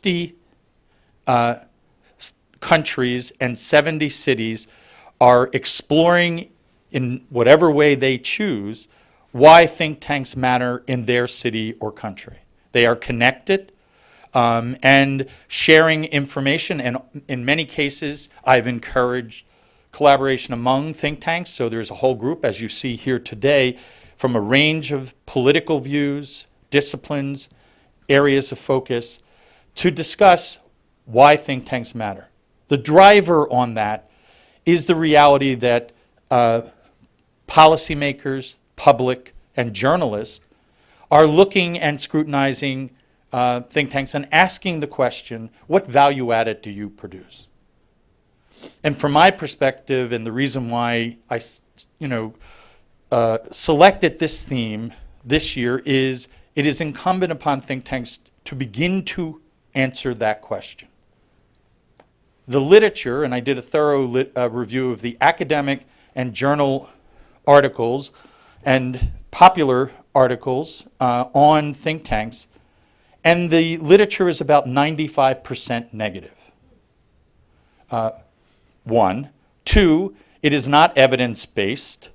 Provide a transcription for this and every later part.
50 countries and 70 cities are exploring in whatever way they choose why think tanks matter in their city or country. They are connected and sharing information, and in many cases I've encouraged collaboration among think tanks. So there's a whole group, as you see here today, from a range of political views, disciplines, areas of focus, to discuss why think tanks matter. The driver on that is the reality that policymakers, public, and journalists are looking and scrutinizing think tanks and asking the question, what value added do you produce? And from my perspective, and the reason why I selected this theme this year is it is incumbent upon think tanks to begin to answer that question. The literature, and I did a thorough review of the academic and journal articles and popular articles on think tanks, and the literature is about 95% negative. One. Two, it is not evidence-based.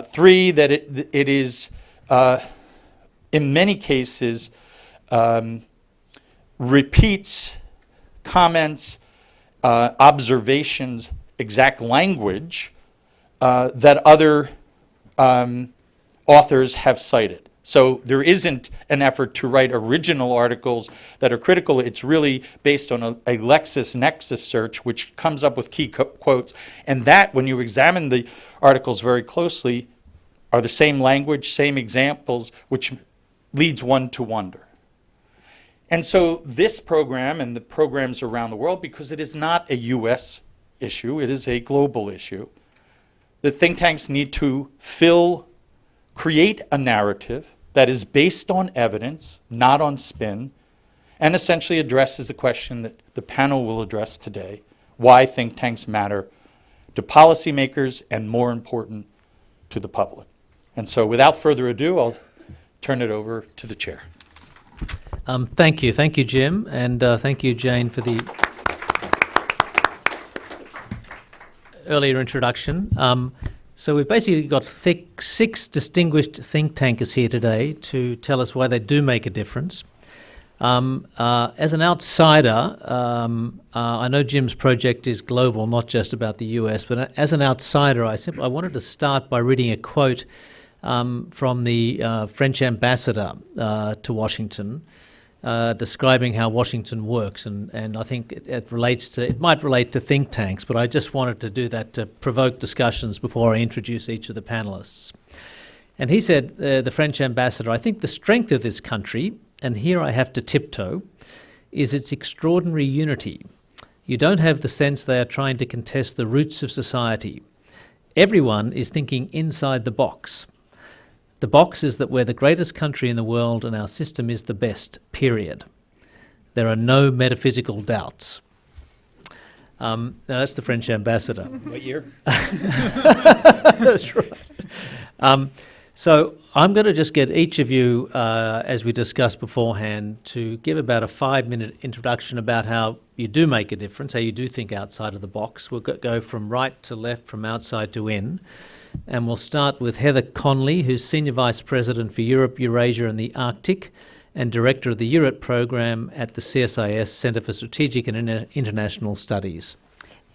Three, that it is, in many cases, repeats comments, observations, exact language that other authors have cited. So there isn't an effort to write original articles that are critical. It's really based on a LexisNexis search, which comes up with key quotes. And that, when you examine the articles very closely, are the same language, same examples, which leads one to wonder. And so this program and the programs around the world, because it is not a U.S. issue, it is a global issue, the think tanks need to create a narrative that is based on evidence, not on spin, and essentially addresses the question that the panel will address today, why think tanks matter to policymakers and, more important, to the public. And so without further ado, I'll turn it over to the chair. Thank you. Thank you, Jim, and thank you, Jane, for the earlier introduction. So we've basically got six distinguished think tankers here today to tell us why they do make a difference. As an outsider, I know Jim's project is global, not just about the US, but as an outsider, I wanted to start by reading a quote from the French ambassador to Washington, describing how Washington works, and I think it might relate to think tanks, but I just wanted to do that to provoke discussions before I introduce each of the panelists. And he said, the French ambassador, "I think the strength of this country, and here I have to tiptoe, is its extraordinary unity. You don't have the sense they are trying to contest the roots of society. Everyone is thinking inside the box. The box is that we're the greatest country in the world and our system is the best, period. There are no metaphysical doubts." Now that's the French ambassador. What year? That's right. So I'm going to just get each of you, as we discussed beforehand, to give about a 5-minute introduction about how you do make a difference, how you do think outside of the box. We'll go from right to left, from outside to in. And we'll start with Heather Conley, who's Senior Vice President for Europe, Eurasia and the Arctic and Director of the Europe Program at the CSIS Centre for Strategic and International Studies.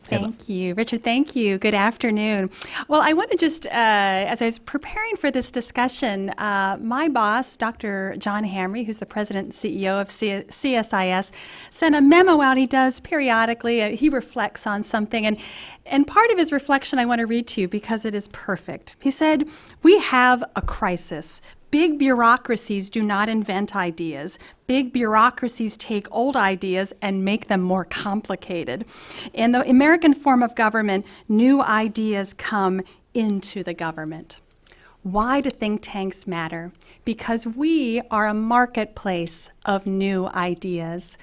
Thank you, Richard. Thank you. Good afternoon. Well, I want to just, as I was preparing for this discussion, my boss, Dr. John Hamre, who's the president and CEO of CSIS, sent a memo out he does periodically. He reflects on something, and part of his reflection I want to read to you because it is perfect. He said, "We have a crisis. Big bureaucracies do not invent ideas. Big bureaucracies take old ideas and make them more complicated. In the American form of government, new ideas come into the government." Why do think tanks matter? Because we are a marketplace of new ideas.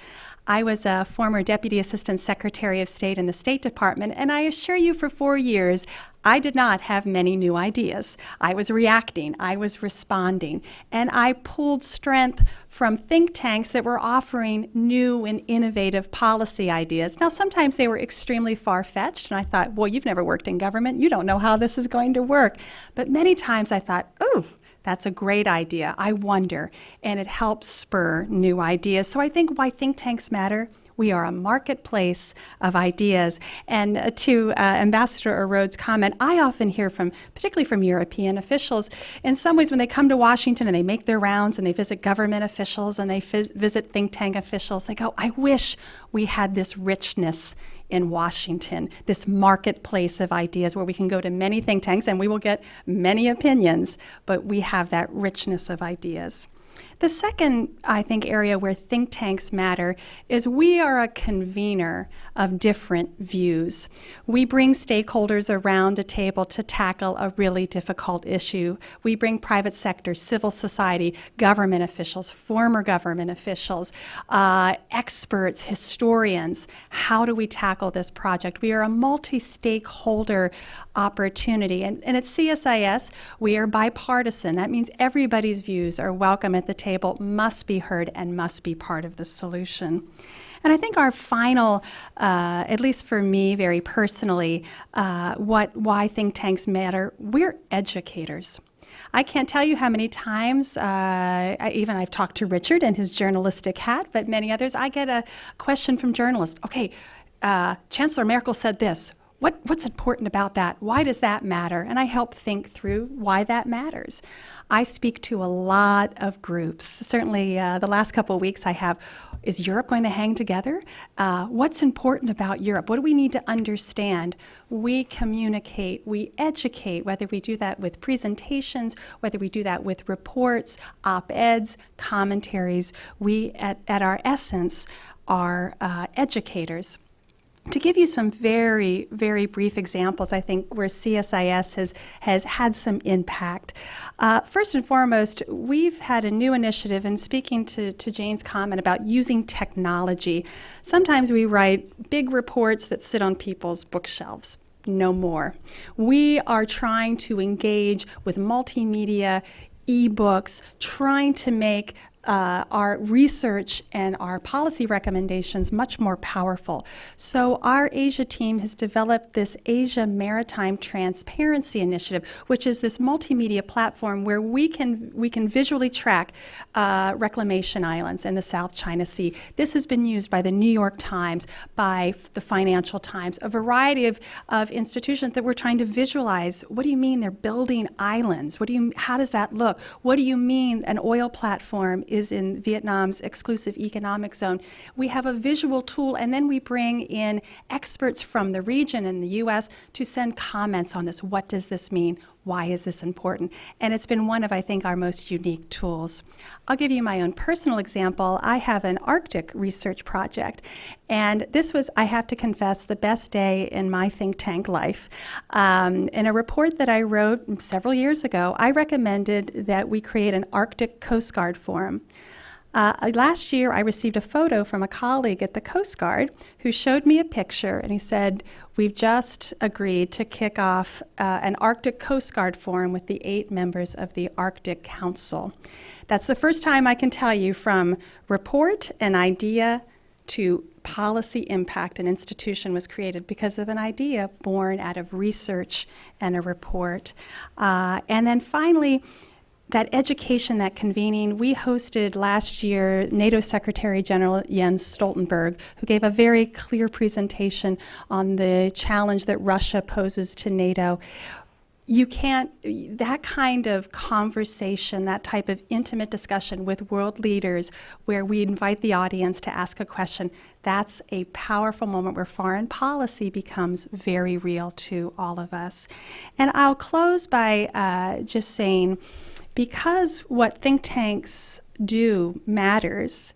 I was a former Deputy Assistant Secretary of State in the State Department, and I assure you for 4 years, I did not have many new ideas. I was reacting, I was responding, and I pulled strength from think tanks that were offering new and innovative policy ideas. Now, sometimes they were extremely far-fetched, and I thought, well, you've never worked in government, you don't know how this is going to work. But many times I thought, oh, that's a great idea. I wonder. And it helps spur new ideas. So I think why think tanks matter. We are a marketplace of ideas. And to Ambassador Rhodes' comment, I often hear from, particularly from European officials, in some ways when they come to Washington and they make their rounds and they visit government officials and they visit think tank officials, they go, I wish we had this richness in Washington, this marketplace of ideas where we can go to many think tanks and we will get many opinions, but we have that richness of ideas. The second, I think, area where think tanks matter is we are a convener of different views. We bring stakeholders around a table to tackle a really difficult issue. We bring private sector, civil society, government officials, former government officials, experts, historians. How do we tackle this project? We are a multi-stakeholder opportunity. And at CSIS, we are bipartisan. That means everybody's views are welcome at the table, must be heard, and must be part of the solution. And I think our final, at least for me very personally, why think tanks matter, we're educators. I can't tell you how many times, I've talked to Richard and his journalistic hat, but many others, I get a question from journalists. Okay, Chancellor Merkel said this. What's important about that? Why does that matter? And I help think through why that matters. I speak to a lot of groups. Certainly the last couple of weeks I have, is Europe going to hang together? What's important about Europe? What do we need to understand? We communicate, we educate, whether we do that with presentations, whether we do that with reports, op-eds, commentaries. We, at our essence, are educators. To give you some very, very brief examples, I think, where CSIS has had some impact. First and foremost, we've had a new initiative, and speaking to Jane's comment about using technology. Sometimes we write big reports that sit on people's bookshelves. No more. We are trying to engage with multimedia, e-books, trying to make our research and our policy recommendations much more powerful. So our Asia team has developed this Asia Maritime Transparency Initiative, which is this multimedia platform where we can visually track reclamation islands in the South China Sea. This has been used by the New York Times, by the Financial Times, a variety of institutions that we're trying to visualize. What do you mean they're building islands? How does that look? What do you mean an oil platform is in Vietnam's exclusive economic zone? We have a visual tool, and then we bring in experts from the region and the U.S. to send comments on this. What does this mean? Why is this important? And it's been one of, I think, our most unique tools. I'll give you my own personal example. I have an Arctic research project, and this was, I have to confess, the best day in my think tank life. In a report that I wrote several years ago, I recommended that we create an Arctic Coast Guard Forum. Last year, I received a photo from a colleague at the Coast Guard who showed me a picture, and he said, we've just agreed to kick off an Arctic Coast Guard Forum with the 8 members of the Arctic Council. That's the first time I can tell you, from report and idea to policy impact, an institution was created because of an idea born out of research and a report. And then finally, that education, that convening, we hosted last year NATO Secretary General Jens Stoltenberg, who gave a very clear presentation on the challenge that Russia poses to NATO. You can't, that kind of conversation, that type of intimate discussion with world leaders where we invite the audience to ask a question, that's a powerful moment where foreign policy becomes very real to all of us. And I'll close by just saying, because what think tanks do matters,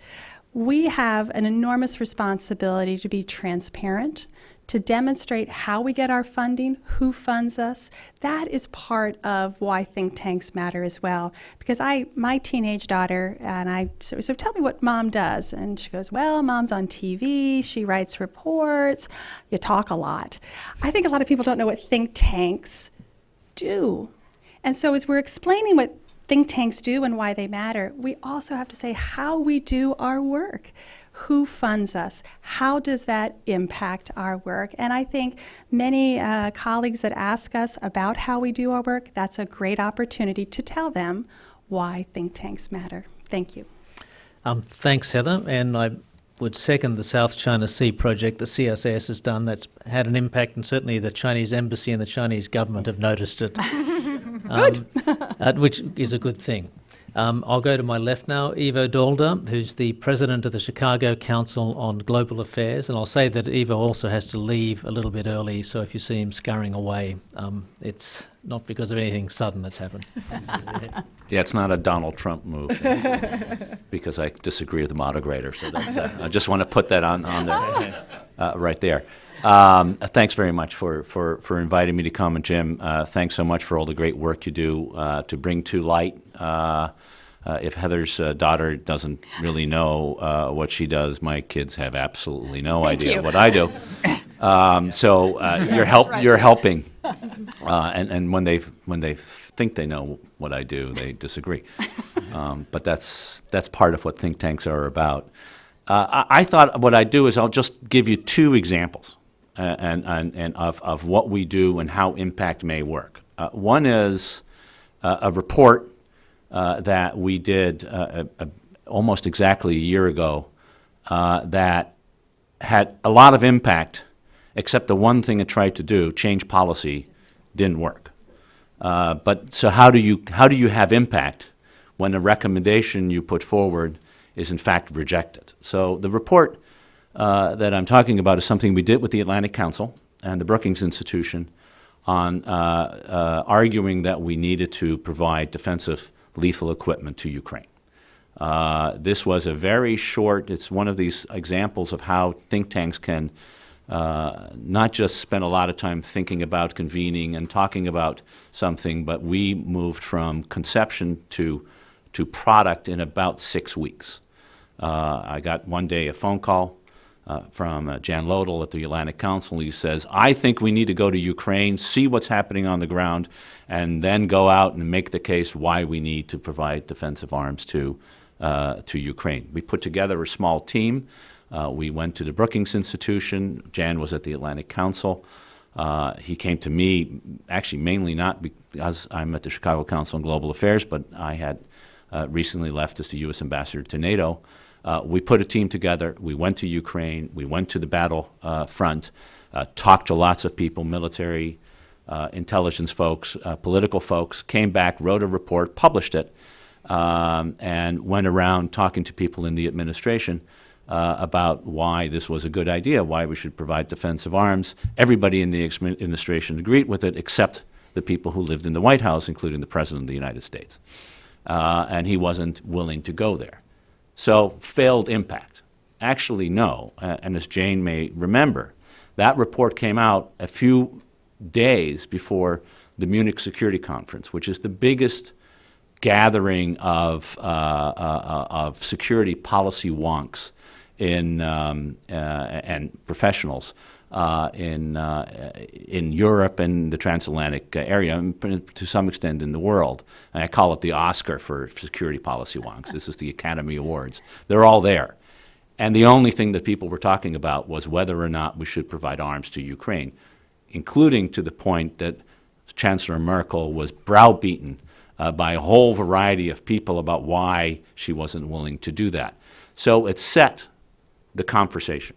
we have an enormous responsibility to be transparent, to demonstrate how we get our funding, who funds us. That is part of why think tanks matter as well. Because my teenage daughter, and I so tell me what mom does. And she goes, well, mom's on TV, she writes reports, you talk a lot. I think a lot of people don't know what think tanks do. And so as we're explaining what think tanks do and why they matter, we also have to say how we do our work. Who funds us? How does that impact our work? And I think many colleagues that ask us about how we do our work, that's a great opportunity to tell them why think tanks matter. Thank you. Thanks, Heather. And I would second the South China Sea project that CSIS has done. That's had an impact, and certainly the Chinese embassy and the Chinese government have noticed it. Which is a good thing. I'll go to my left now, Ivo Dolder, who's the president of the Chicago Council on Global Affairs. And I'll say that Ivo also has to leave a little bit early, so if you see him scurrying away, it's not because of anything sudden that's happened. Yeah, it's not a Donald Trump move, because I disagree with the moderator. So that's, I just want to put that on there, right there. Thanks very much for inviting me to come, and Jim, thanks so much for all the great work you do to bring to light. If Heather's daughter doesn't really know what she does, my kids have absolutely no idea what I do. So you're helping, and when they think they know what I do, they disagree. But that's part of what think tanks are about. I thought what I'd do is I'll just give you two examples and of what we do and how impact may work. One is a report that we did almost exactly a year ago that had a lot of impact, except the one thing it tried to do, change policy, didn't work. But so how do you have impact when a recommendation you put forward is in fact rejected? So the report that I'm talking about is something we did with the Atlantic Council and the Brookings Institution on arguing that we needed to provide defensive lethal equipment to Ukraine. This was a very short, it's one of these examples of how think tanks can not just spend a lot of time thinking about convening and talking about something, but we moved from conception to product in about 6 weeks. I got one day a phone call from Jan Lodel at the Atlantic Council. He says, I think we need to go to Ukraine, see what's happening on the ground, and then go out and make the case why we need to provide defensive arms to Ukraine. We put together a small team. We went to the Brookings Institution. Jan was at the Atlantic Council. He came to me, actually mainly not because I'm at the Chicago Council on Global Affairs, but I had recently left as the U.S. ambassador to NATO. We put a team together. We went to Ukraine. We went to the battle front, talked to lots of people, military, intelligence folks, political folks, came back, wrote a report, published it, and went around talking to people in the administration about why this was a good idea, why we should provide defensive arms. Everybody in the administration agreed with it, except the people who lived in the White House, including the President of the United States. And he wasn't willing to go there. So, failed impact. Actually, no. And as Jane may remember, that report came out a few days before the Munich Security Conference, which is the biggest gathering of security policy wonks and professionals in Europe and the transatlantic area, and to some extent in the world. And I call it the Oscar for security policy wonks. This is the Academy Awards. They're all there. And the only thing that people were talking about was whether or not we should provide arms to Ukraine, including to the point that Chancellor Merkel was browbeaten by a whole variety of people about why she wasn't willing to do that. So it set the conversation.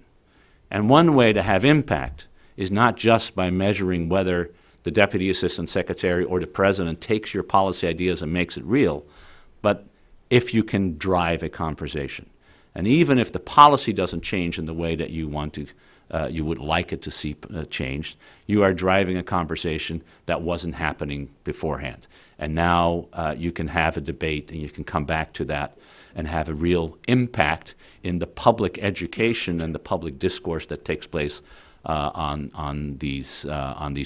And one way to have impact is not just by measuring whether the Deputy Assistant Secretary or the President takes your policy ideas and makes it real, but if you can drive a conversation. And even if the policy doesn't change in the way that you want to, you would like it to see changed, you are driving a conversation that wasn't happening beforehand. And now you can have a debate and you can come back to that and have a real impact in the public education and the public discourse that takes place on these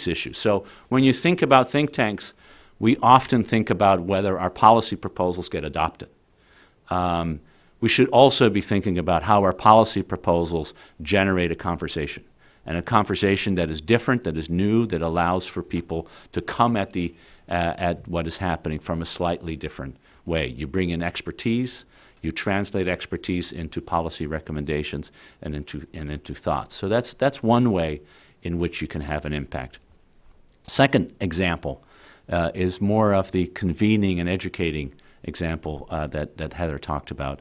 issues. So when you think about think tanks, we often think about whether our policy proposals get adopted. We should also be thinking about how our policy proposals generate a conversation, and a conversation that is different, that is new, that allows for people to come at what is happening from a slightly different way. You bring in expertise, you translate expertise into policy recommendations and into thoughts. So that's one way in which you can have an impact. Second example is more of the convening and educating example that Heather talked about.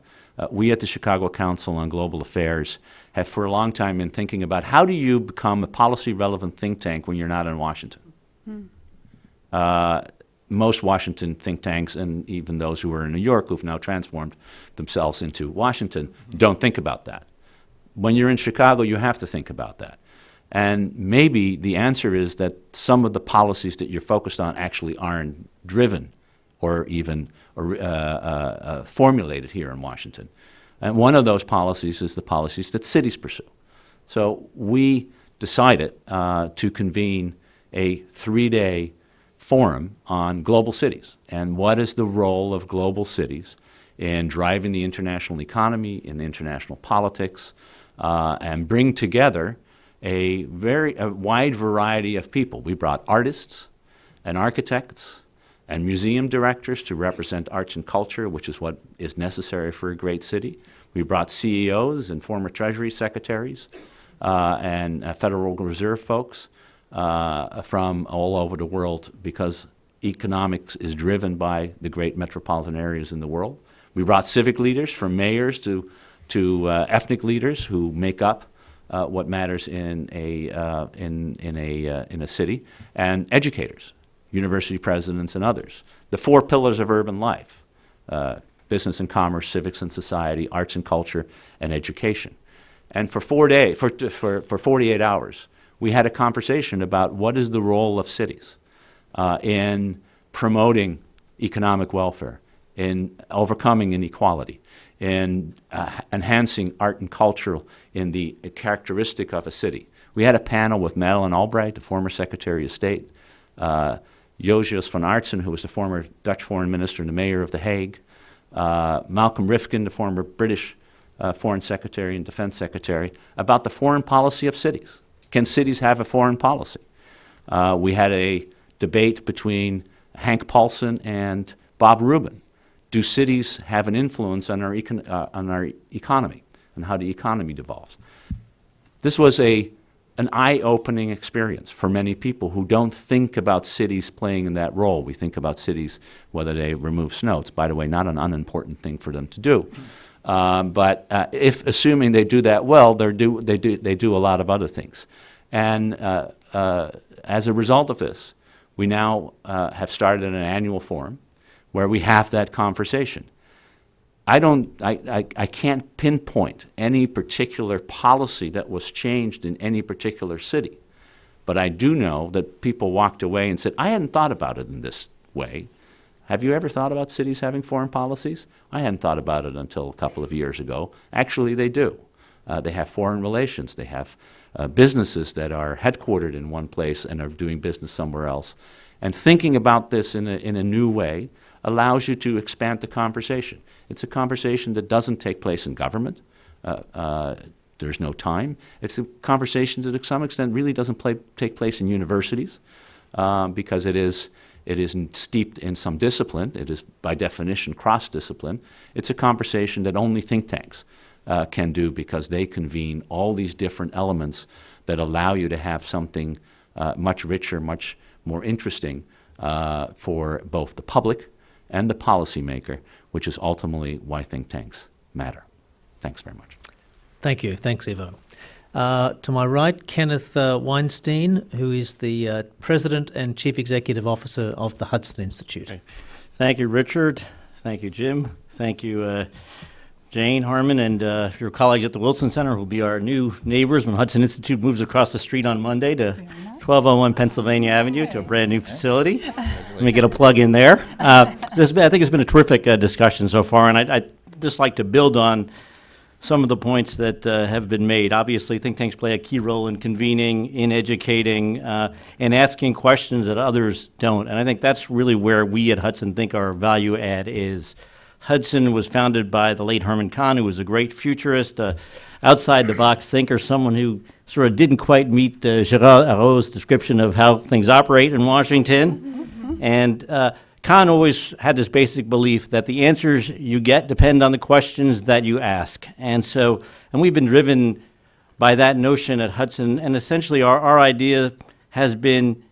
We at the Chicago Council on Global Affairs have for a long time been thinking about how do you become a policy-relevant think tank when you're not in Washington. Most Washington think tanks, and even those who are in New York who've now transformed themselves into Washington, don't think about that. When you're in Chicago, you have to think about that. And maybe the answer is that some of the policies that you're focused on actually aren't driven or even formulated here in Washington. And one of those policies is the policies that cities pursue. So we decided to convene a 3-day forum on global cities and what is the role of global cities in driving the international economy, in international politics, and bring together a wide variety of people. We brought artists and architects and museum directors to represent arts and culture, which is what is necessary for a great city. We brought CEOs and former Treasury secretaries and Federal Reserve folks from all over the world, because economics is driven by the great metropolitan areas in the world. We brought civic leaders, from mayors to ethnic leaders who make up what matters in a city, and educators, university presidents, and others. The 4 pillars of urban life: business and commerce, civics and society, arts and culture, and education. And for 48 hours, we had a conversation about what is the role of cities in promoting economic welfare, in overcoming inequality, in enhancing art and culture in the characteristic of a city. We had a panel with Madeleine Albright, the former Secretary of State, Josias van Aartsen, who was the former Dutch foreign minister and the mayor of The Hague, Malcolm Rifkin, the former British foreign secretary and defense secretary, about the foreign policy of cities. Can cities have a foreign policy? We had a debate between Hank Paulson and Bob Rubin. Do cities have an influence on our economy and how the economy devolves? This was an eye-opening experience for many people who don't think about cities playing in that role. We think about cities whether they remove snow. It's, by the way, not an unimportant thing for them to do. But if assuming they do that well, they do a lot of other things. And as a result of this, we now have started an annual forum where we have that conversation. I can't pinpoint any particular policy that was changed in any particular city, but I do know that people walked away and said, I hadn't thought about it in this way. Have you ever thought about cities having foreign policies? I hadn't thought about it until a couple of years ago. Actually, they do. They have foreign relations. They have businesses that are headquartered in one place and are doing business somewhere else. And thinking about this in a new way allows you to expand the conversation. It's a conversation that doesn't take place in government. There's no time. It's a conversation that, to some extent, really doesn't take place in universities because it isn't steeped in some discipline. It is, by definition, cross-discipline. It's a conversation that only think tanks can do, because they convene all these different elements that allow you to have something much richer, much more interesting for both the public and the policymaker, which is ultimately why think tanks matter. Thanks very much. Thank you. Thanks, Ivo. To my right, Kenneth Weinstein, who is the President and Chief Executive Officer of the Hudson Institute. Okay. Thank you, Richard. Thank you, Jim. Thank you, Jane Harmon, and your colleagues at the Wilson Center, who will be our new neighbors when Hudson Institute moves across the street on Monday to 1201 Pennsylvania Avenue to a brand new facility. Let me get a plug in there. I think it's been a terrific discussion so far, and I'd just like to build on some of the points that have been made. Obviously, think tanks play a key role in convening, in educating, and asking questions that others don't. And I think that's really where we at Hudson think our value add is. Hudson was founded by the late Herman Kahn, who was a great futurist, outside-the-box thinker, someone who sort of didn't quite meet Gérard Araud's description of how things operate in Washington. And Kahn always had this basic belief that the answers you get depend on the questions that you ask. And we've been driven by that notion at Hudson, and essentially our idea has been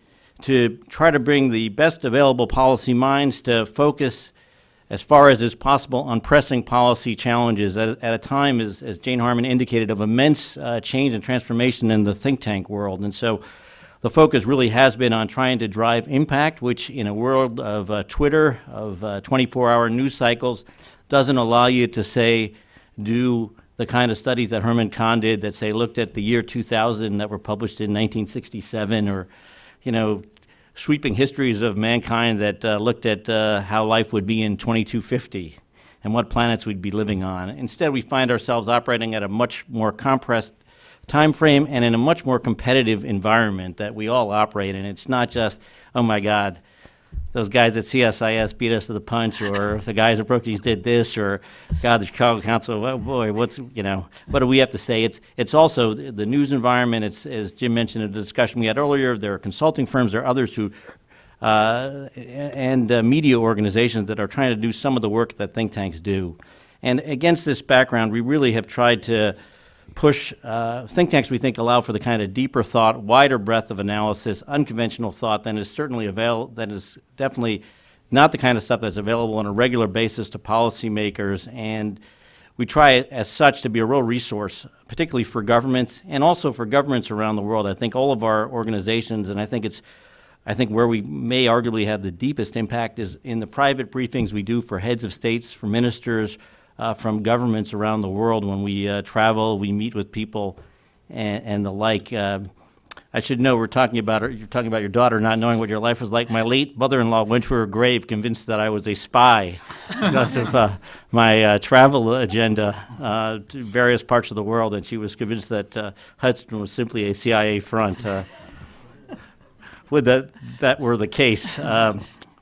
to try to bring the best available policy minds to focus as far as is possible on pressing policy challenges at a time, as Jane Harmon indicated, of immense change and transformation in the think tank world. And so the focus really has been on trying to drive impact, which in a world of Twitter, of 24-hour news cycles, doesn't allow you to say, do the kind of studies that Herman Kahn did that, say, looked at the year 2000 that were published in 1967, or, sweeping histories of mankind that looked at how life would be in 2250 and what planets we'd be living on. Instead, we find ourselves operating at a much more compressed time frame and in a much more competitive environment that we all operate in. It's not just, oh my God, those guys at CSIS beat us to the punch, or the guys at Brookings did this, or God, the Chicago Council, oh boy, what do we have to say? It's also the news environment. It's, as Jim mentioned in the discussion we had earlier, there are consulting firms, there are others who, and media organizations that are trying to do some of the work that think tanks do. And against this background, we really have tried to push think tanks. We think allow for the kind of deeper thought, wider breadth of analysis, unconventional thought that is certainly that is definitely not the kind of stuff that's available on a regular basis to policymakers. And we try as such to be a real resource, particularly for governments and also for governments around the world. I think all of our organizations, and I think where we may arguably have the deepest impact is in the private briefings we do for heads of states, for ministers, from governments around the world. When we travel, we meet with people and the like. I should know you're talking about your daughter not knowing what your life was like. My late mother-in-law went to her grave convinced that I was a spy because of my travel agenda to various parts of the world, and she was convinced that Hudson was simply a CIA front. Would that were the case.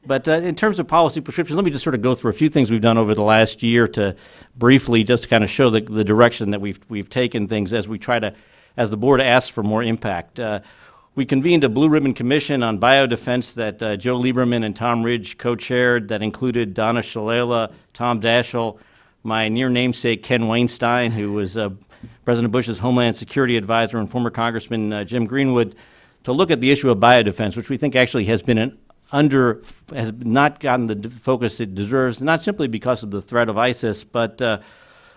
But in terms of policy prescriptions, let me just sort of go through a few things we've done over the last year to briefly just kind of show the direction that we've taken things as we try to, as the board asks for more impact. We convened a Blue Ribbon Commission on Biodefense that Joe Lieberman and Tom Ridge co-chaired, that included Donna Shalala, Tom Daschle, my near namesake Ken Weinstein, who was President Bush's Homeland Security Advisor, and former Congressman Jim Greenwood, to look at the issue of biodefense, which we think actually has been has not gotten the focus it deserves, not simply because of the threat of ISIS, but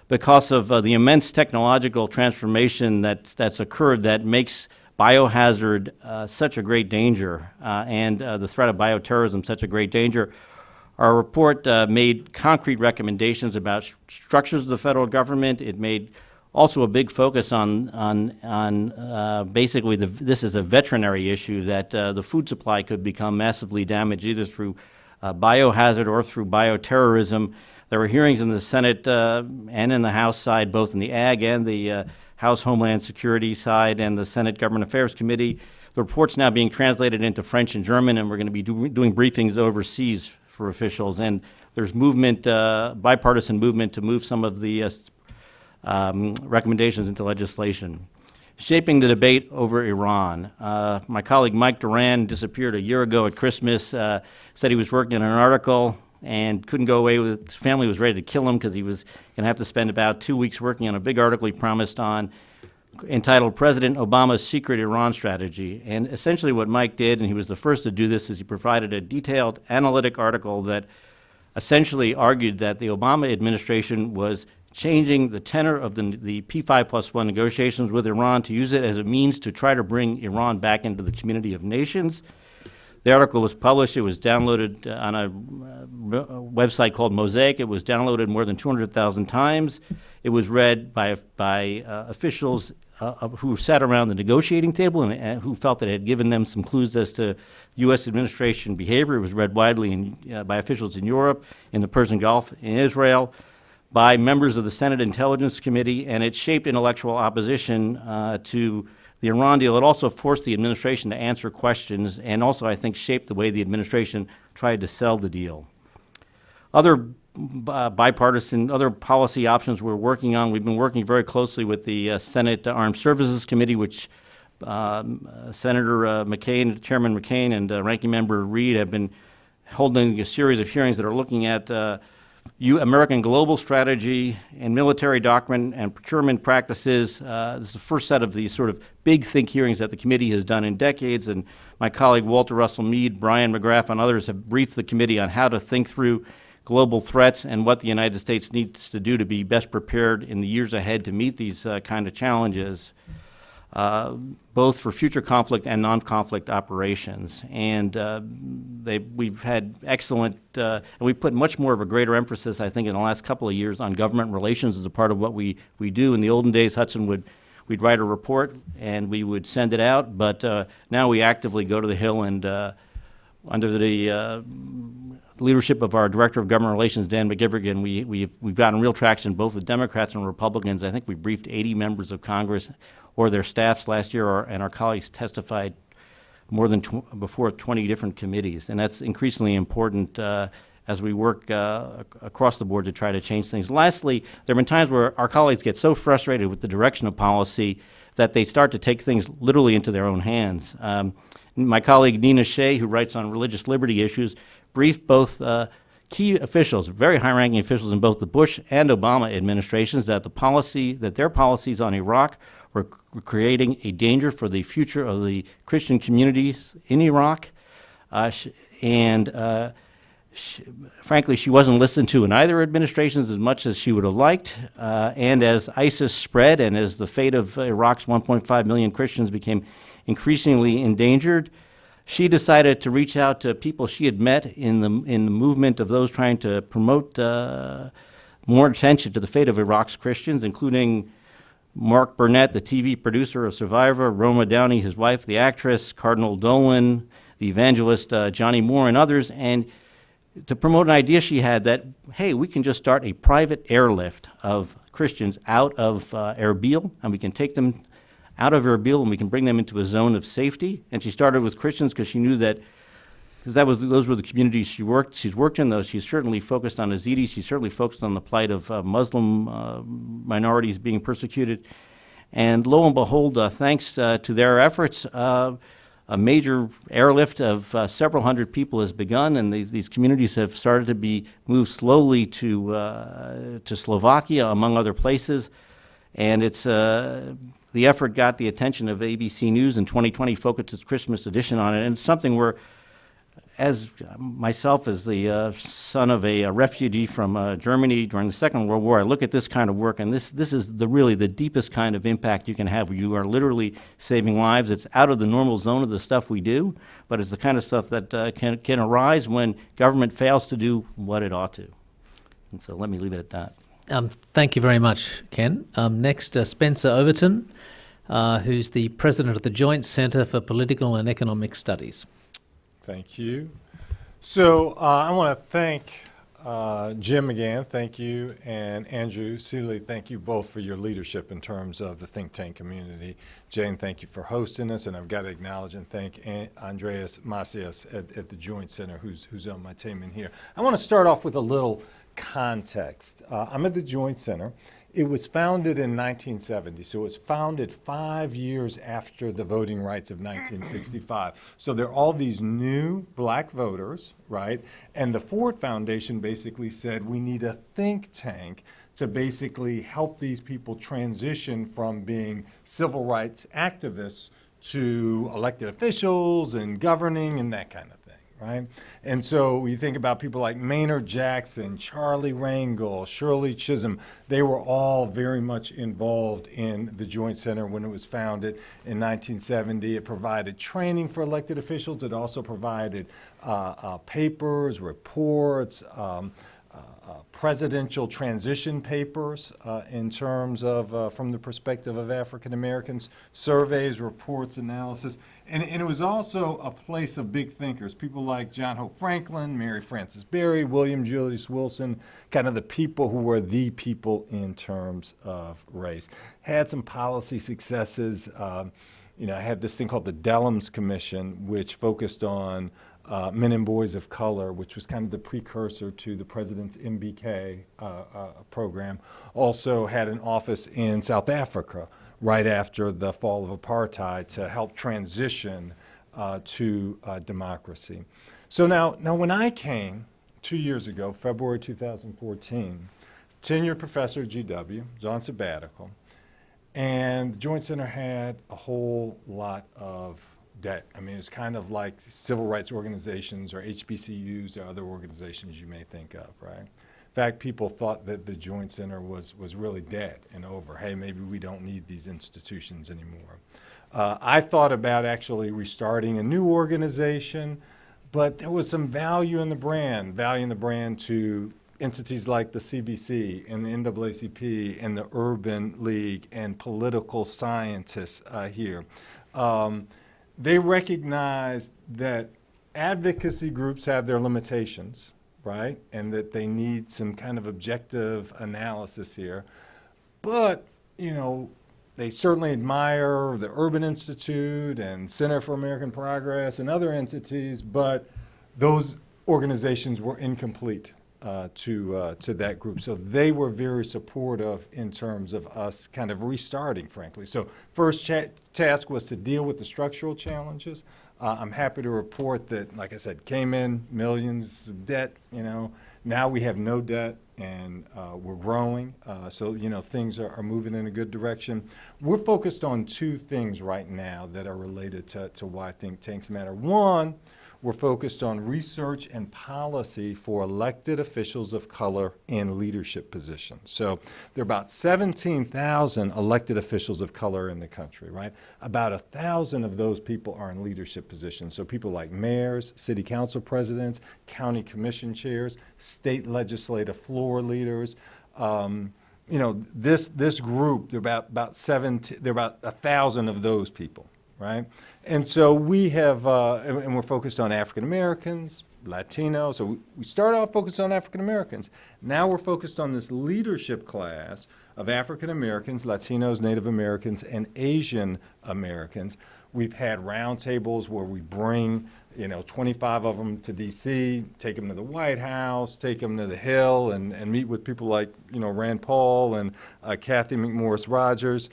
because of the immense technological transformation that's occurred that makes biohazard such a great danger, and the threat of bioterrorism such a great danger. Our report made concrete recommendations about structures of the federal government. It made also a big focus on basically this is a veterinary issue, that the food supply could become massively damaged either through biohazard or through bioterrorism. There were hearings in the Senate and in the House side, both in the Ag and the House Homeland Security side and the Senate Government Affairs Committee. The report's now being translated into French and German, and we're going to be doing briefings overseas for officials. And there's movement, bipartisan movement, to move some of the recommendations into legislation. Shaping the debate over Iran. My colleague Mike Duran disappeared a year ago at Christmas, said he was working on an article and couldn't go away with it. His family was ready to kill him because he was going to have to spend about 2 weeks working on a big article he promised on, entitled President Obama's Secret Iran Strategy. And essentially what Mike did, and he was the first to do this, is he provided a detailed analytic article that essentially argued that the Obama administration was changing the tenor of the P5+1 negotiations with Iran to use it as a means to try to bring Iran back into the community of nations. The article was published. It was downloaded on a website called Mosaic. It was downloaded more than 200,000 times. It was read by officials who sat around the negotiating table and who felt that it had given them some clues as to U.S. administration behavior. It was read widely by officials in Europe, in the Persian Gulf, in Israel, by members of the Senate Intelligence Committee, and it shaped intellectual opposition to the Iran deal. It also forced the administration to answer questions, and also, I think, shaped the way the administration tried to sell the deal. Other bipartisan, other policy options we're working on, we've been working very closely with the Senate Armed Services Committee, which Senator McCain, Chairman McCain, and Ranking Member Reid have been holding a series of hearings that are looking at American global strategy and military doctrine and procurement practices. This is the first set of these sort of big think hearings that the committee has done in decades, and my colleague Walter Russell Mead, Brian McGrath, and others have briefed the committee on how to think through global threats and what the United States needs to do to be best prepared in the years ahead to meet these kind of challenges, both for future conflict and non-conflict operations. And we've had excellent, and we've put much more of a greater emphasis, I think, in the last couple of years on government relations as a part of what we do. In the olden days, we'd write a report and we would send it out, but now we actively go to the Hill and under the leadership of our Director of Government Relations, Dan McGivern, we've gotten real traction both with Democrats and Republicans. I think we briefed 80 members of Congress or their staffs last year, and our colleagues testified more than before 20 different committees. And that's increasingly important as we work across the board to try to change things. Lastly, there have been times where our colleagues get so frustrated with the direction of policy that they start to take things literally into their own hands. My colleague Nina Shea, who writes on religious liberty issues, briefed both key officials, very high-ranking officials in both the Bush and Obama administrations, that their policies on Iraq were creating a danger for the future of the Christian communities in Iraq. Frankly, she wasn't listened to in either administrations as much as she would have liked. And as ISIS spread and as the fate of Iraq's 1.5 million Christians became increasingly endangered, she decided to reach out to people she had met in the movement of those trying to promote more attention to the fate of Iraq's Christians, including Mark Burnett, the TV producer of Survivor, Roma Downey, his wife, the actress, Cardinal Dolan, the evangelist Johnny Moore, and others, and to promote an idea she had that, hey, we can just start a private airlift of Christians out of Erbil, and we can take them out of Erbil and we can bring them into a zone of safety. And she started with Christians because she knew that, because those were the communities she's worked in. Those she's certainly focused on Yazidis. She's certainly focused on the plight of Muslim minorities being persecuted. And lo and behold, thanks to their efforts, a major airlift of several hundred people has begun, and these communities have started to be moved slowly to Slovakia, among other places. And it's the effort got the attention of ABC News, and 2020 focused its Christmas edition on it. And it's something where, as myself, as the son of a refugee from Germany during the Second World War, I look at this kind of work, and this is really the deepest kind of impact you can have, where you are literally saving lives. It's out of the normal zone of the stuff we do, but it's the kind of stuff that can arise when government fails to do what it ought to. And so let me leave it at that. Thank you very much, Ken. Next, Spencer Overton, who's the president of the Joint Center for Political and Economic Studies. Thank you. So I want to thank Jim again, thank you, and Andrew Seeley, thank you both for your leadership in terms of the think tank community. Jane, thank you for hosting us, and I've got to acknowledge and thank Andreas Macias at the Joint Center, who's on my team in here. I want to start off with a little context. I'm at the Joint Center. It was founded in 1970, so it was founded 5 years after the voting rights of 1965. So there are all these new black voters, right? And the Ford Foundation basically said we need a think tank to basically help these people transition from being civil rights activists to elected officials and governing and that kind of thing. Right? And so you think about people like Maynard Jackson, Charlie Rangel, Shirley Chisholm, they were all very much involved in the Joint Center when it was founded in 1970. It provided training for elected officials. It also provided papers, reports, presidential transition papers in terms of, from the perspective of African Americans, surveys, reports, analysis. And it was also a place of big thinkers, people like John Hope Franklin, Mary Frances Berry, William Julius Wilson, kind of the people who were the people in terms of race. Had some policy successes. I had this thing called the Dellums Commission, which focused on men and boys of color, which was kind of the precursor to the president's MBK program. Also had an office in South Africa right after the fall of apartheid to help transition to democracy. So now when I came 2 years ago, February 2014, tenured professor at GW, was on sabbatical, and the Joint Center had a whole lot of debt. I mean, it's kind of like civil rights organizations or HBCUs or other organizations you may think of, right? In fact, people thought that the Joint Center was really dead and over. Hey, maybe we don't need these institutions anymore. I thought about actually restarting a new organization, but there was some value in the brand to entities like the CBC and the NAACP and the Urban League and political scientists here. They recognized that advocacy groups have their limitations, right? And that they need some kind of objective analysis here. But, they certainly admire the Urban Institute and Center for American Progress and other entities, but those organizations were incomplete to that group. So they were very supportive in terms of us kind of restarting, frankly. So first task was to deal with the structural challenges. I'm happy to report that, like I said, came in millions of debt, Now we have no debt and we're growing. So things are moving in a good direction. We're focused on two things right now that are related to why think tanks matter. One, we're focused on research and policy for elected officials of color in leadership positions. So there are about 17,000 elected officials of color in the country, right? About 1,000 of those people are in leadership positions. So people like mayors, city council presidents, county commission chairs, state legislative floor leaders. This group, there are about 1,000 of those people. Right? And so we have, and we're focused on African Americans, Latinos. So we started off focused on African Americans. Now we're focused on this leadership class of African Americans, Latinos, Native Americans, and Asian Americans. We've had roundtables where we bring, 25 of them to D.C., take them to the White House, take them to the Hill, and meet with people like, Rand Paul and Kathy McMorris Rogers.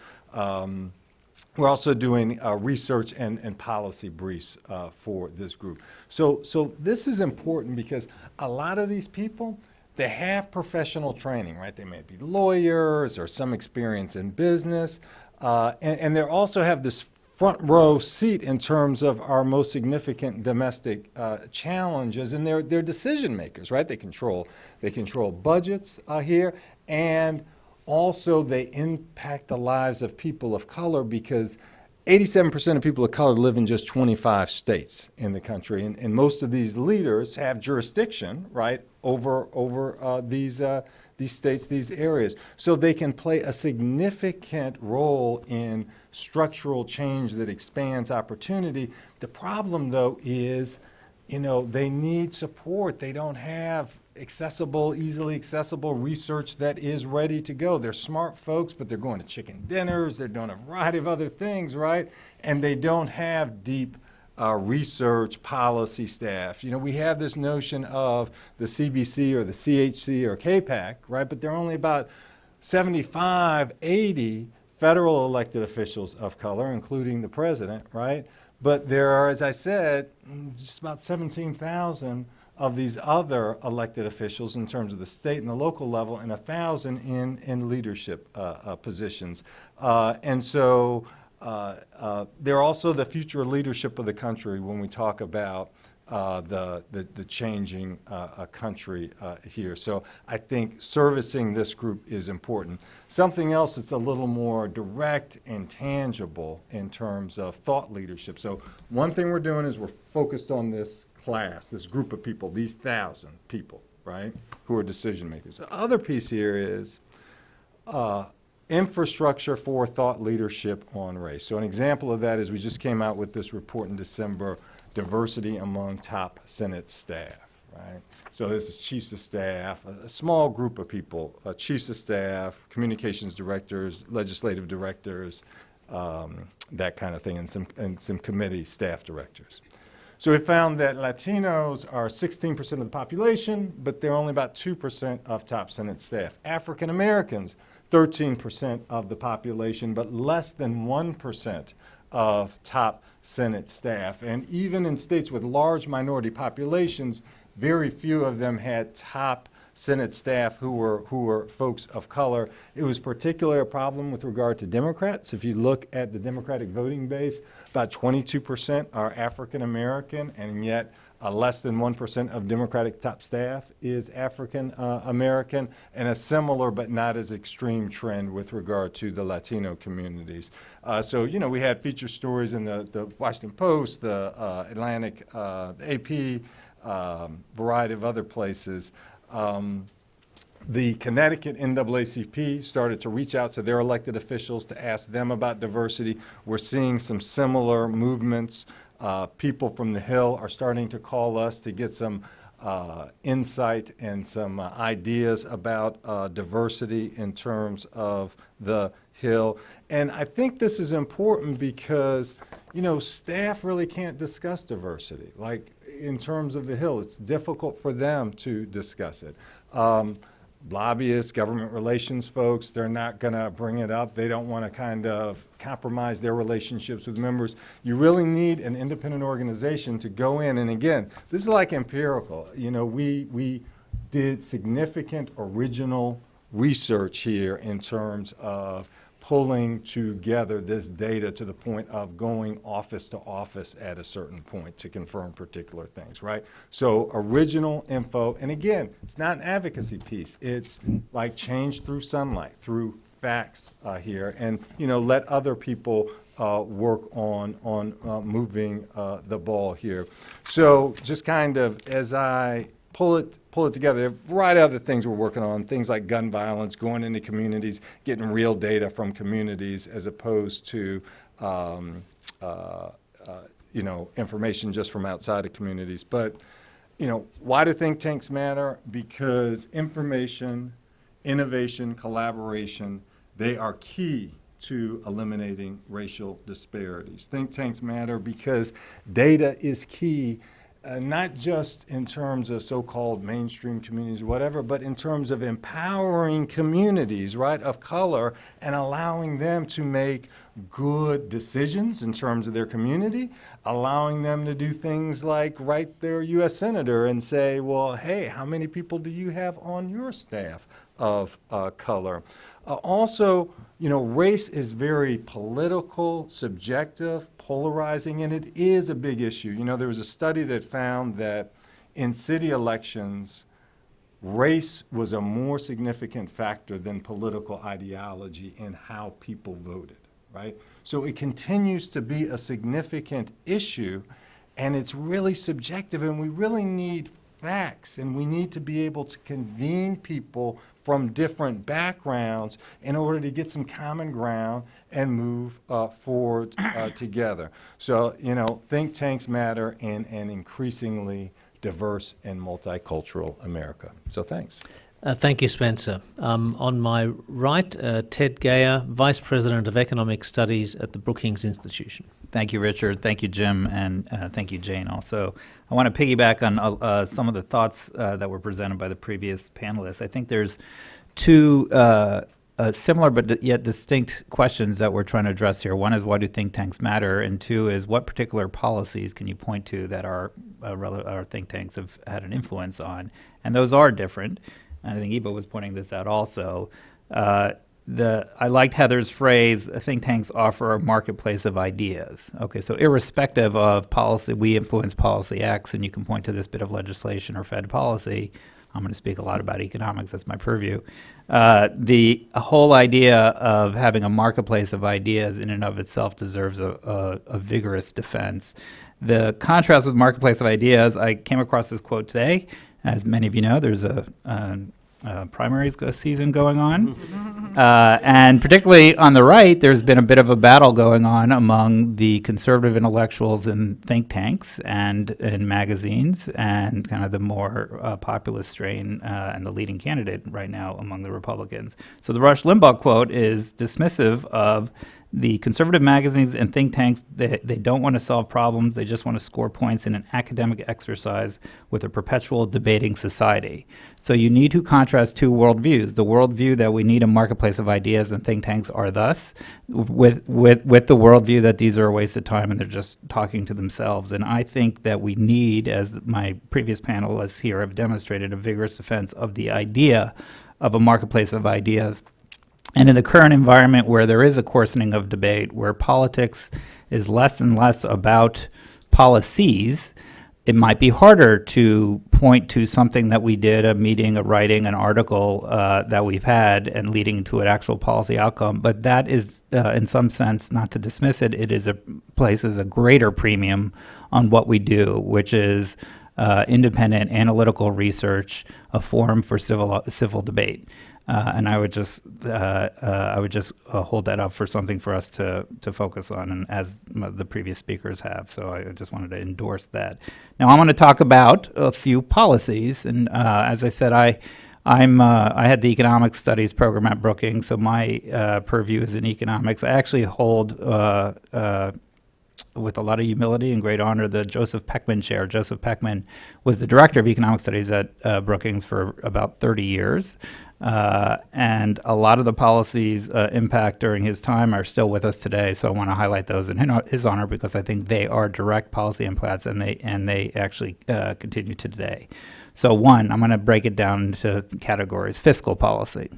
We're also doing research and policy briefs for this group. So this is important because a lot of these people, they have professional training, right? They may be lawyers or some experience in business, and they also have this front row seat in terms of our most significant domestic challenges, and they're decision makers, right? They control budgets here, and also they impact the lives of people of color because 87% of people of color live in just 25 states in the country, and most of these leaders have jurisdiction, right, over these states, these areas. So they can play a significant role in structural change that expands opportunity. The problem, though, is, they need support. They don't have easily accessible research that is ready to go. They're smart folks, but they're going to chicken dinners. They're doing a variety of other things, right? And they don't have deep research policy staff. We have this notion of the CBC or the CHC or KPAC, right? But there are only about 75, 80 federal elected officials of color, including the president, right? But there are, as I said, just about 17,000 of these other elected officials in terms of the state and the local level, and 1,000 in leadership positions. And so they're also the future leadership of the country when we talk about the changing country here. So I think servicing this group is important. Something else that's a little more direct and tangible in terms of thought leadership. So one thing we're doing is we're focused on this class, this group of people, these 1,000 people, right, who are decision makers. The other piece here is infrastructure for thought leadership on race. So an example of that is we just came out with this report in December, diversity among top Senate staff, right? So this is chiefs of staff, a small group of people, chiefs of staff, communications directors, legislative directors, that kind of thing, and some committee staff directors. So we found that Latinos are 16% of the population, but they're only about 2% of top Senate staff. African Americans, 13% of the population, but less than 1% of top Senate staff. And even in states with large minority populations, very few of them had top Senate staff who were folks of color. It was particularly a problem with regard to Democrats. If you look at the Democratic voting base, about 22% are African American, and yet less than 1% of Democratic top staff is African American, and a similar but not as extreme trend with regard to the Latino communities. So, you know, we had feature stories in the Washington Post, the Atlantic, AP, variety of other places. The Connecticut NAACP started to reach out to their elected officials to ask them about diversity. We're seeing some similar movements. People from the Hill are starting to call us to get some insight and some ideas about diversity in terms of the Hill. And I think this is important because, you know, staff really can't discuss diversity. Like, in terms of the Hill, it's difficult for them to discuss it. Lobbyists, government relations folks, they're not going to bring it up. They don't want to kind of compromise their relationships with members. You really need an independent organization to go in. And again, this is like empirical. You know, we did significant original research here in terms of pulling together this data to the point of going office to office at a certain point to confirm particular things, right? So original info, and again, it's not an advocacy piece. It's like change through sunlight, through facts here, and, you know, let other people work on moving the ball here. So just kind of as I pull it together. There are a variety of other things we're working on, things like gun violence, going into communities, getting real data from communities as opposed to, you know, information just from outside of communities. But, you know, why do think tanks matter? Because information, innovation, collaboration, they are key to eliminating racial disparities. Think tanks matter because data is key. Not just in terms of so-called mainstream communities or whatever, but in terms of empowering communities, right, of color and allowing them to make good decisions in terms of their community, allowing them to do things like write their U.S. Senator and say, well, hey, how many people do you have on your staff of color? Also, you know, race is very political, subjective, polarizing, and it is a big issue. You know, there was a study that found that in city elections, race was a more significant factor than political ideology in how people voted, right? So it continues to be a significant issue, and it's really subjective, and we really need facts, and we need to be able to convene people from different backgrounds in order to get some common ground and move forward together. So, you know, think tanks matter in an increasingly diverse and multicultural America. So thanks. Thank you, Spencer. On my right, Ted Geyer, Vice President of Economic Studies at the Brookings Institution. Thank you, Richard. Thank you, Jim. And thank you, Jane, also. I want to piggyback on some of the thoughts that were presented by the previous panelists. I think there's two similar but yet distinct questions that we're trying to address here. One is, why do think tanks matter? And two is, what particular policies can you point to that our think tanks have had an influence on? And those are different. And I think Iba was pointing this out also. I liked Heather's phrase, think tanks offer a marketplace of ideas. Okay, so irrespective of policy, we influence policy X, and you can point to this bit of legislation or Fed policy. I'm going to speak a lot about economics, that's my purview. The whole idea of having a marketplace of ideas in and of itself deserves a vigorous defense. The contrast with marketplace of ideas, I came across this quote today, As many of you know, there's a primaries season going on. And particularly on the right, there's been a bit of a battle going on among the conservative intellectuals in think tanks and in magazines, and kind of the more populist strain and the leading candidate right now among the Republicans. So the Rush Limbaugh quote is dismissive of the conservative magazines and think tanks. They don't want to solve problems. They just want to score points in an academic exercise with a perpetual debating society. So you need to contrast two worldviews. The worldview that we need a marketplace of ideas and think tanks are thus, with the worldview that these are a waste of time and they're just talking to themselves. And I think that we need, as my previous panelists here have demonstrated, a vigorous defense of the idea of a marketplace of ideas. And in the current environment where there is a coarsening of debate, where politics is less and less about policies, it might be harder to point to something that we did, a meeting, a writing, an article that we've had and leading to an actual policy outcome. But that is, in some sense, not to dismiss it, it is places a greater premium on what we do, which is independent analytical research, a forum for civil debate. And I would just hold that up for something for us to focus on, and as the previous speakers have. So I just wanted to endorse that. Now I want to talk about a few policies, and as I said, I had the economics studies program at Brookings, so my purview is in economics. I actually hold with a lot of humility and great honor, the Joseph Peckman Chair. Joseph Peckman was the director of economic studies at Brookings for about 30 years. And a lot of the policies impact during his time are still with us today. So I want to highlight those in his honor, because I think they are direct policy impacts, and they actually continue to today. So one, I'm going to break it down into categories. Fiscal policy.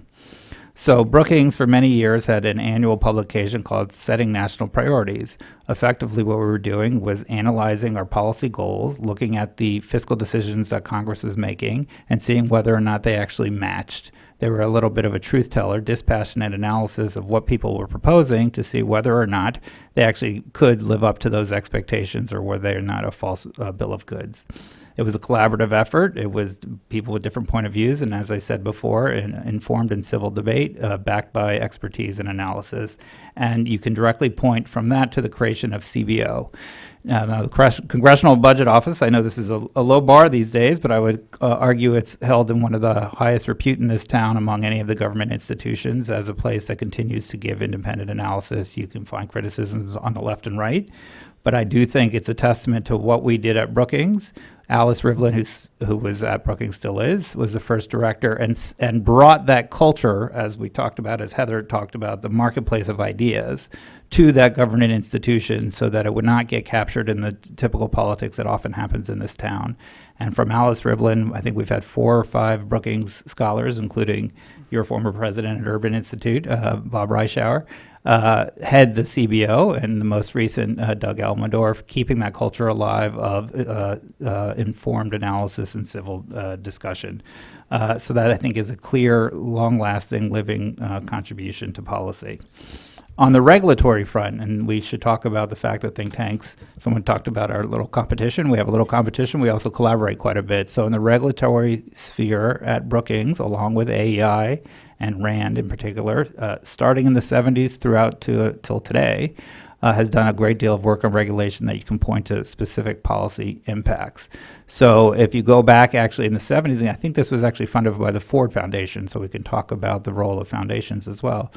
So Brookings for many years had an annual publication called Setting National Priorities. Effectively what we were doing was analyzing our policy goals, looking at the fiscal decisions that Congress was making, and seeing whether or not they actually matched. They were a little bit of a truth teller, dispassionate analysis of what people were proposing to see whether or not they actually could live up to those expectations, or were they not a false bill of goods. It was a collaborative effort. It was people with different point of views, and as I said before, informed in civil debate, backed by expertise and analysis. And you can directly point from that to the creation of CBO. Now the Congressional Budget Office, I know this is a low bar these days, but I would argue it's held in one of the highest repute in this town among any of the government institutions as a place that continues to give independent analysis. You can find criticisms on the left and right, but I do think it's a testament to what we did at Brookings. Alice Rivlin, who was at Brookings, still is, was the first director, and brought that culture, as we talked about, as Heather talked about, the marketplace of ideas, to that government institution so that it would not get captured in the typical politics that often happens in this town. And from Alice Rivlin, I think we've had 4 or 5 Brookings scholars, including your former president at Urban Institute, Bob Reischauer, head the CBO, and the most recent, Doug Elmendorf, keeping that culture alive of informed analysis and civil discussion. So that, I think, is a clear, long-lasting, living contribution to policy. On the regulatory front, and we should talk about the fact that think tanks, someone talked about our little competition. We have a little competition. We also collaborate quite a bit. So in the regulatory sphere at Brookings, along with AEI and RAND in particular, starting in the 70s throughout till today, has done a great deal of work on regulation that you can point to specific policy impacts. So if you go back actually in the 70s, and I think this was actually funded by the Ford Foundation, so we can talk about the role of foundations as well.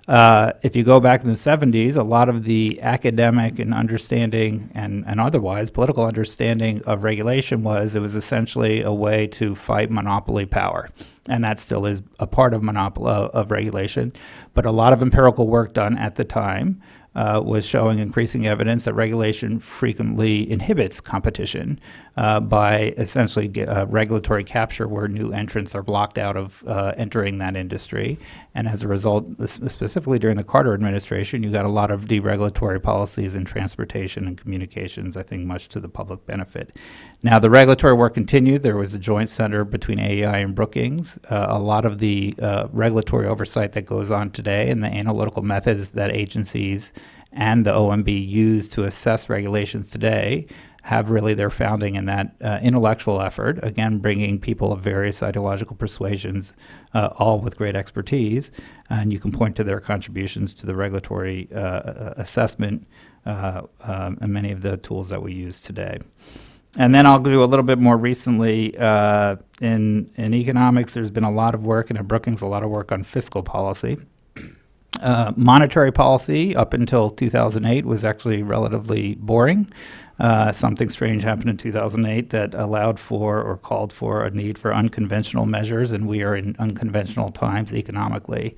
If you go back in the 70s, a lot of the academic and understanding and otherwise political understanding of regulation was essentially a way to fight monopoly power. And that still is a part of regulation. But a lot of empirical work done at the time was showing increasing evidence that regulation frequently inhibits competition by essentially regulatory capture, where new entrants are blocked out of entering that industry. And as a result, specifically during the Carter administration, you got a lot of deregulatory policies in transportation and communications, I think much to the public benefit. Now, the regulatory work continued. There was a joint center between AEI and Brookings. A lot of the regulatory oversight that goes on today and the analytical methods that agencies and the OMB use to assess regulations today have really their founding in that intellectual effort, again, bringing people of various ideological persuasions, all with great expertise, and you can point to their contributions to the regulatory assessment and many of the tools that we use today. And then I'll do a little bit more recently in economics. There's been a lot of work, and at Brookings, a lot of work on fiscal policy. Monetary policy up until 2008 was actually relatively boring. Something strange happened in 2008 that allowed for or called for a need for unconventional measures, and we are in unconventional times economically.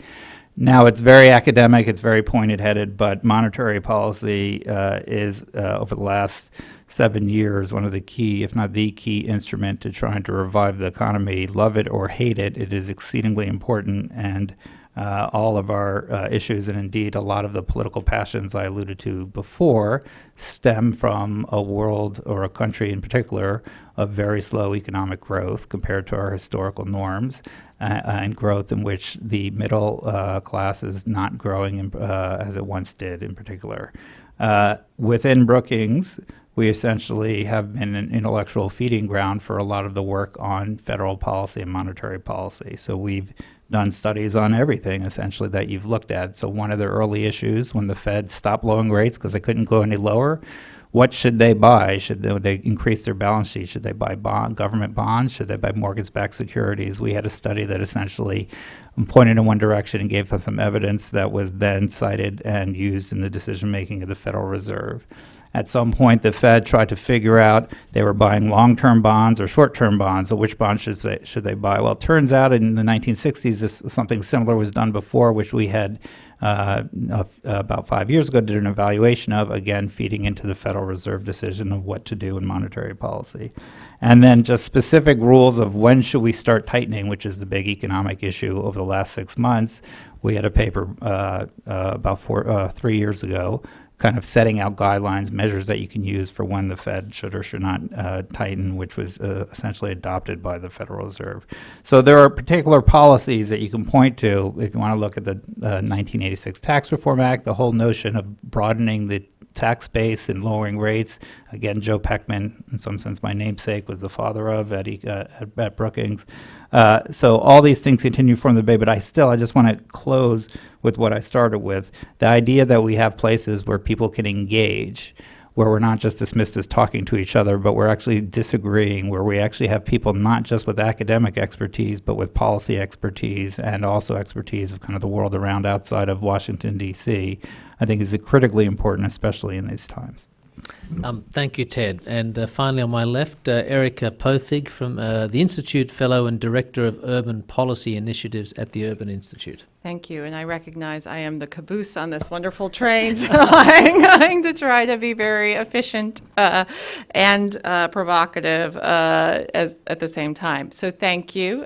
Now it's very academic, it's very pointed-headed, but monetary policy is, over the last 7 years, one of the key, if not the key instrument to trying to revive the economy. Love it or hate it, it is exceedingly important, and all of our issues, and indeed a lot of the political passions I alluded to before, stem from a world, or a country in particular, of very slow economic growth compared to our historical norms, and growth in which the middle class is not growing as it once did in particular. Within Brookings, we essentially have been an intellectual feeding ground for a lot of the work on federal policy and monetary policy. So we've done studies on everything, essentially, that you've looked at. So one of the early issues when the Fed stopped lowering rates because they couldn't go any lower, what should they buy? Should they increase their balance sheet? Should they buy government bonds? Should they buy mortgage-backed securities? We had a study that essentially pointed in one direction and gave them some evidence that was then cited and used in the decision-making of the Federal Reserve. At some point, the Fed tried to figure out they were buying long-term bonds or short-term bonds, so which bonds should they buy? Well, it turns out in the 1960s, something similar was done before, which we had about 5 years ago did an evaluation of, again, feeding into the Federal Reserve decision of what to do in monetary policy. And then just specific rules of when should we start tightening, which is the big economic issue over the last 6 months. We had a paper about 3 years ago kind of setting out guidelines, measures that you can use for when the Fed should or should not tighten, which was essentially adopted by the Federal Reserve. So there are particular policies that you can point to if you want to look at the 1986 Tax Reform Act, the whole notion of broadening the tax base and lowering rates. Again, Joe Peckman, in some sense my namesake, was the father of at Brookings. So all these things continue to form the debate, but I just want to close with what I started with. The idea that we have places where people can engage, where we're not just dismissed as talking to each other, but we're actually disagreeing, where we actually have people not just with academic expertise, but with policy expertise and also expertise of kind of the world around outside of Washington, D.C., I think is critically important, especially in these times. Thank you, Ted. And finally on my left, Erica Pothig from the Institute Fellow and Director of Urban Policy Initiatives at the Urban Institute. Thank you, and I recognize I am the caboose on this wonderful train, so I'm going to try to be very efficient and provocative at the same time. So thank you,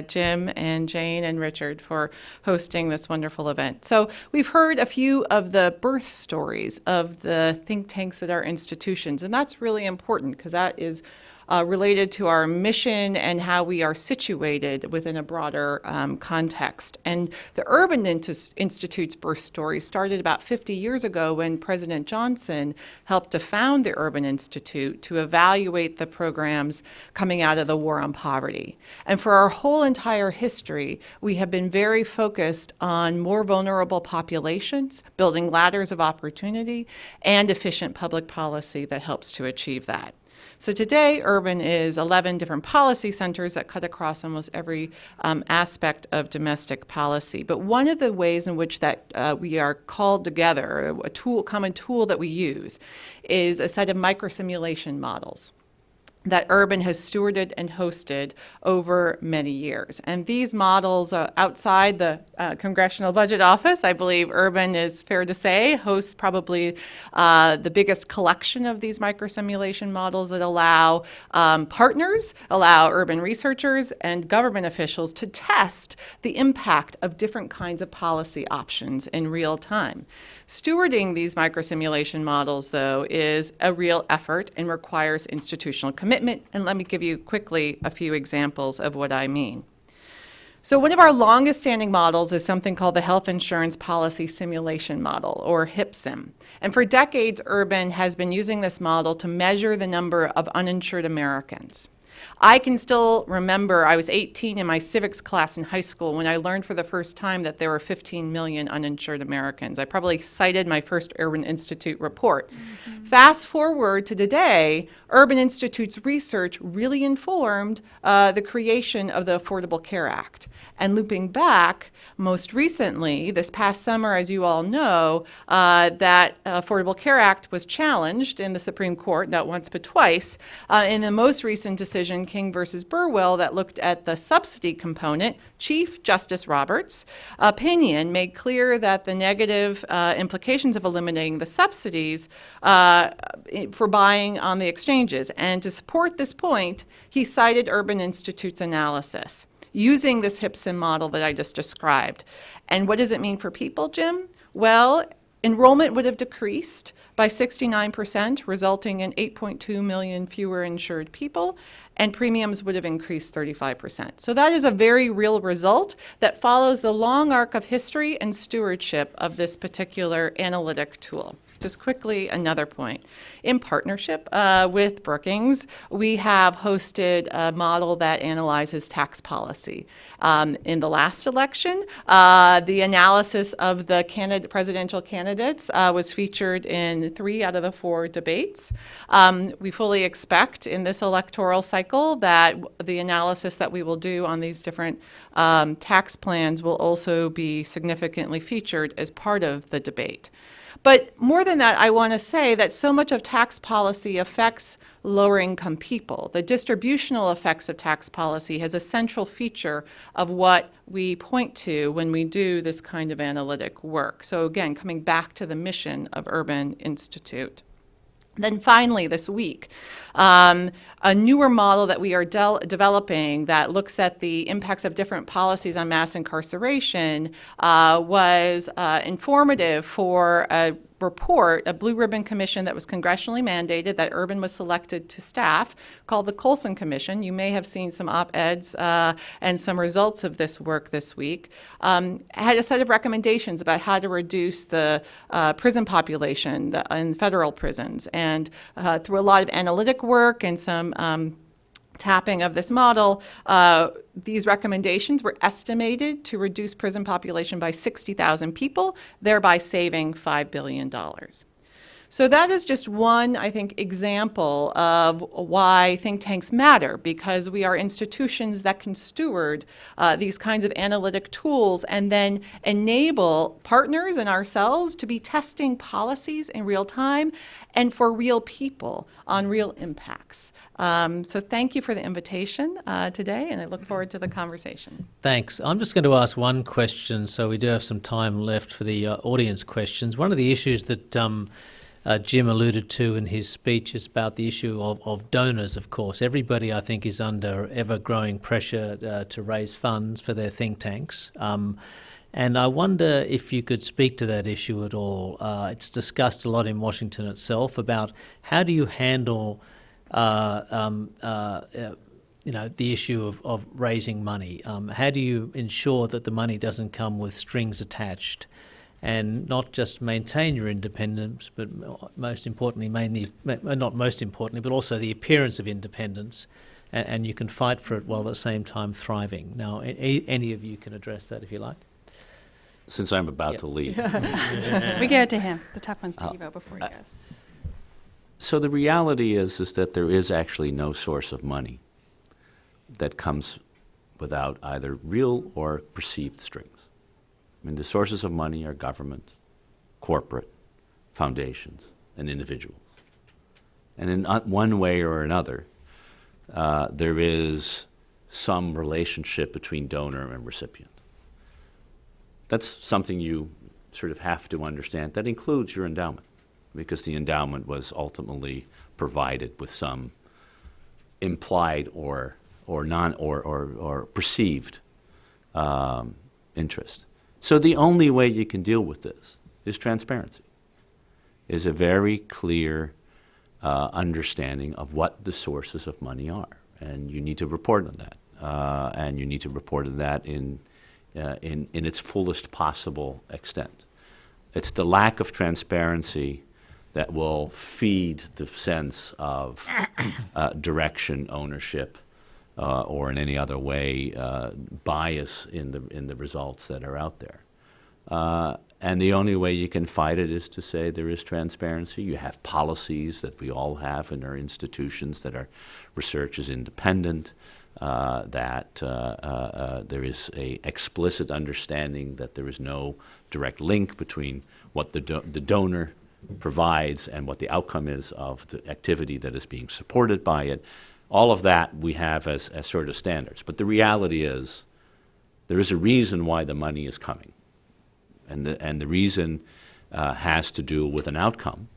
Jim and Jane and Richard, for hosting this wonderful event. So we've heard a few of the birth stories of the think tanks at our institutions, and that's really important because that is related to our mission and how we are situated within a broader context. And the Urban Institute's birth story started about 50 years ago when President Johnson helped to found the Urban Institute to evaluate the programs coming out of the war on poverty. And for our whole entire history, we have been very focused on more vulnerable populations, building ladders of opportunity, and efficient public policy that helps to achieve that. So today, Urban is 11 different policy centers that cut across almost every aspect of domestic policy. But one of the ways in which that we are called together, a common tool that we use, is a set of microsimulation models that Urban has stewarded and hosted over many years. And these models outside the Congressional Budget Office, I believe Urban is fair to say, hosts probably the biggest collection of these microsimulation models that allow partners, allow urban researchers and government officials to test the impact of different kinds of policy options in real time. Stewarding these microsimulation models, though, is a real effort and requires institutional commitment. And let me give you quickly a few examples of what I mean. So one of our longest standing models is something called the Health Insurance Policy Simulation Model, or HIPSIM. And for decades, Urban has been using this model to measure the number of uninsured Americans. I can still remember I was 18 in my civics class in high school when I learned for the first time that there were 15 million uninsured Americans. I probably cited my first Urban Institute report. Fast forward to today, Urban Institute's research really informed the creation of the Affordable Care Act. And looping back, most recently, this past summer, as you all know, that Affordable Care Act was challenged in the Supreme Court, not once but twice, in the most recent decision, King versus Burwell, that looked at the subsidy component. Chief Justice Roberts' opinion made clear that the negative implications of eliminating the subsidies for buying on the exchanges. And to support this point, he cited Urban Institute's analysis using this HIPSIM model that I just described. And what does it mean for people, Jim? Well, enrollment would have decreased by 69%, resulting in 8.2 million fewer insured people, and premiums would have increased 35%. So that is a very real result that follows the long arc of history and stewardship of this particular analytic tool. Just quickly, another point. In partnership with Brookings, we have hosted a model that analyzes tax policy. In the last election, the analysis of the presidential candidates was featured in 3 out of the 4 debates. We fully expect in this electoral cycle that the analysis that we will do on these different tax plans will also be significantly featured as part of the debate. But more than that, I want to say that so much of tax policy affects lower income people. The distributional effects of tax policy has a central feature of what we point to when we do this kind of analytic work. So again, coming back to the mission of Urban Institute. Then finally, this week, a newer model that we are developing that looks at the impacts of different policies on mass incarceration was informative for a report, a Blue Ribbon Commission that was congressionally mandated that Urban was selected to staff, called the Colson Commission. You may have seen some op-eds and some results of this work this week. Had a set of recommendations about how to reduce the prison population in federal prisons. And through a lot of analytic work and some tapping of this model, these recommendations were estimated to reduce prison population by 60,000 people, thereby saving $5 billion. So that is just one, I think, example of why think tanks matter, because we are institutions that can steward these kinds of analytic tools and then enable partners and ourselves to be testing policies in real time and for real people on real impacts. So thank you for the invitation today, and I look forward to the conversation. Thanks. I'm just going to ask one question, so we do have some time left for the audience questions. One of the issues that Jim alluded to in his speech is about the issue of donors, of course. Everybody, I think, is under ever-growing pressure to raise funds for their think tanks. And I wonder if you could speak to that issue at all. It's discussed a lot in Washington itself about how do you handle the issue of raising money. How do you ensure that the money doesn't come with strings attached, and not just maintain your independence, but most importantly, not most importantly, but also the appearance of independence, and you can fight for it while at the same time thriving. Now, any of you can address that if you like. Since I'm about to leave. We give it to him. The tough ones to Evo before he goes. So the reality is that there is actually no source of money that comes without either real or perceived strings. I mean, the sources of money are government, corporate, foundations, and individuals. And in one way or another, there is some relationship between donor and recipient. That's something you sort of have to understand. That includes your endowment, because the endowment was ultimately provided with some implied or perceived interest. So the only way you can deal with this is transparency, is a very clear understanding of what the sources of money are, and you need to report on that. and you need to report that in its fullest possible extent. It's the lack of transparency that will feed the sense of direction, ownership, or in any other way bias in the results that are out there. And the only way you can fight it is to say there is transparency. You have policies that we all have in our institutions that our research is independent, that there is a explicit understanding that there is no direct link between what the donor provides and what the outcome is of the activity that is being supported by it. All of that we have as sort of standards. But the reality is there is a reason why the money is coming. And the reason has to do with an outcome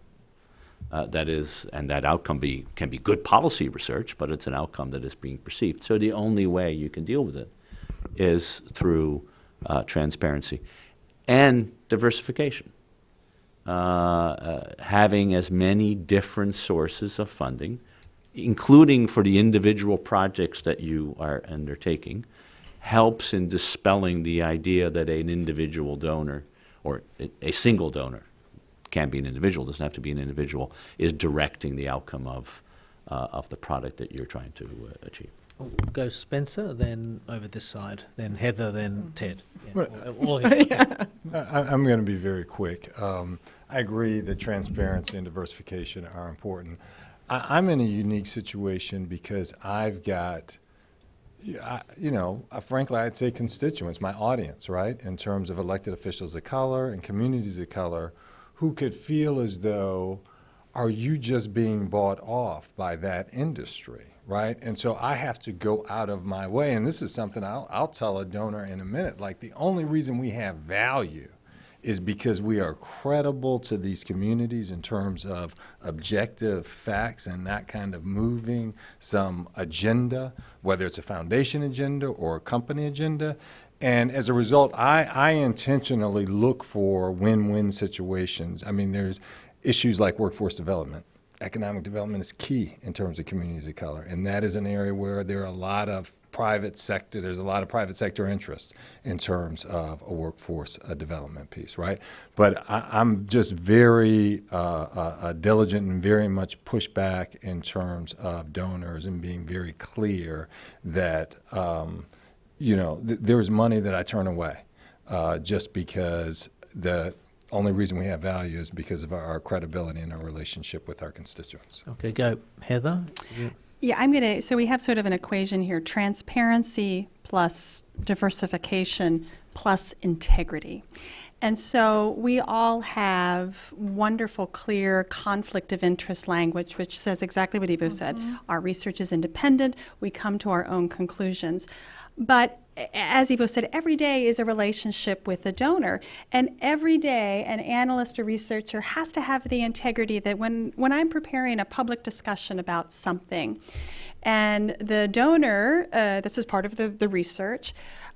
and that outcome can be good policy research, but it's an outcome that is being perceived. So the only way you can deal with it is through transparency and diversification. Having as many different sources of funding, including for the individual projects that you are undertaking, helps in dispelling the idea that an individual donor or a single donor, can be an individual, doesn't have to be an individual, is directing the outcome of the product that you're trying to achieve. We'll go Spencer, then over this side, then Heather, then Ted. Yeah, Right. all here. I'm going to be very quick. I agree that transparency and diversification are important. I'm in a unique situation because I've got, frankly, I'd say constituents, my audience, right, in terms of elected officials of color and communities of color who could feel as though, are you just being bought off by that industry, right? And so I have to go out of my way, and this is something I'll tell a donor in a minute, like the only reason we have value is because we are credible to these communities in terms of objective facts and not kind of moving some agenda, whether it's a foundation agenda or a company agenda. And as a result, I intentionally look for win-win situations. I mean, there's issues like workforce development. Economic development is key in terms of communities of color, and that is an area where there are a lot of private sector interest in terms of a workforce development piece, right? But I'm just very diligent and very much push back in terms of donors and being very clear that, there's money that I turn away just because the only reason we have value is because of our credibility and our relationship with our constituents. Okay, go Heather. Yeah, so we have sort of an equation here, transparency plus diversification plus integrity. And so we all have wonderful, clear conflict of interest language, which says exactly what Ivo said. Our research is independent. We come to our own conclusions. But as Ivo said, every day is a relationship with the donor. And every day, an analyst or researcher has to have the integrity that when I'm preparing a public discussion about something, and the donor, this is part of the research,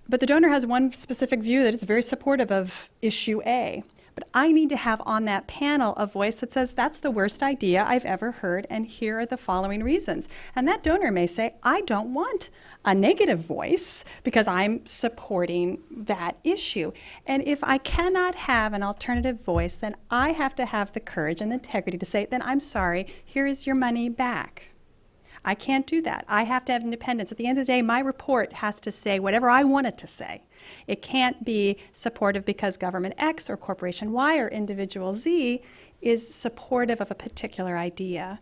but the donor has one specific view that is very supportive of issue A. But I need to have on that panel a voice that says, that's the worst idea I've ever heard, and here are the following reasons. And that donor may say, I don't want a negative voice because I'm supporting that issue. And if I cannot have an alternative voice, then I have to have the courage and the integrity to say, then I'm sorry, here is your money back. I can't do that. I have to have independence. At the end of the day, my report has to say whatever I want it to say. It can't be supportive because government X or corporation Y or individual Z is supportive of a particular idea.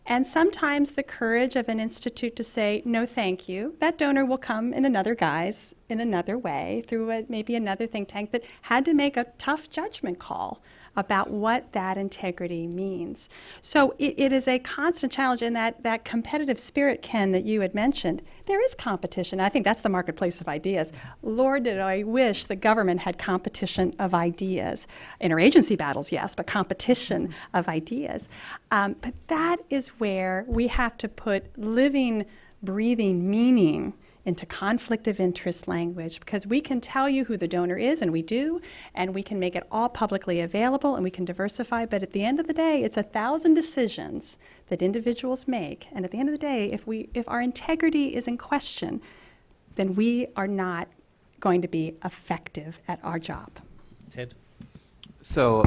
And sometimes the courage of an institute to say, no, thank you, that donor will come in another guise, in another way, through maybe another think tank that had to make a tough judgment call about what that integrity means. So it is a constant challenge in that competitive spirit, Ken, that you had mentioned. There is competition. I think that's the marketplace of ideas. Lord, did I wish the government had competition of ideas. Interagency battles, yes, but competition of ideas. But that is where we have to put living, breathing meaning into conflict of interest language, because we can tell you who the donor is, and we do, and we can make it all publicly available, and we can diversify, but at the end of the day, it's 1,000 decisions that individuals make, and at the end of the day, if our integrity is in question, then we are not going to be effective at our job. Ted? So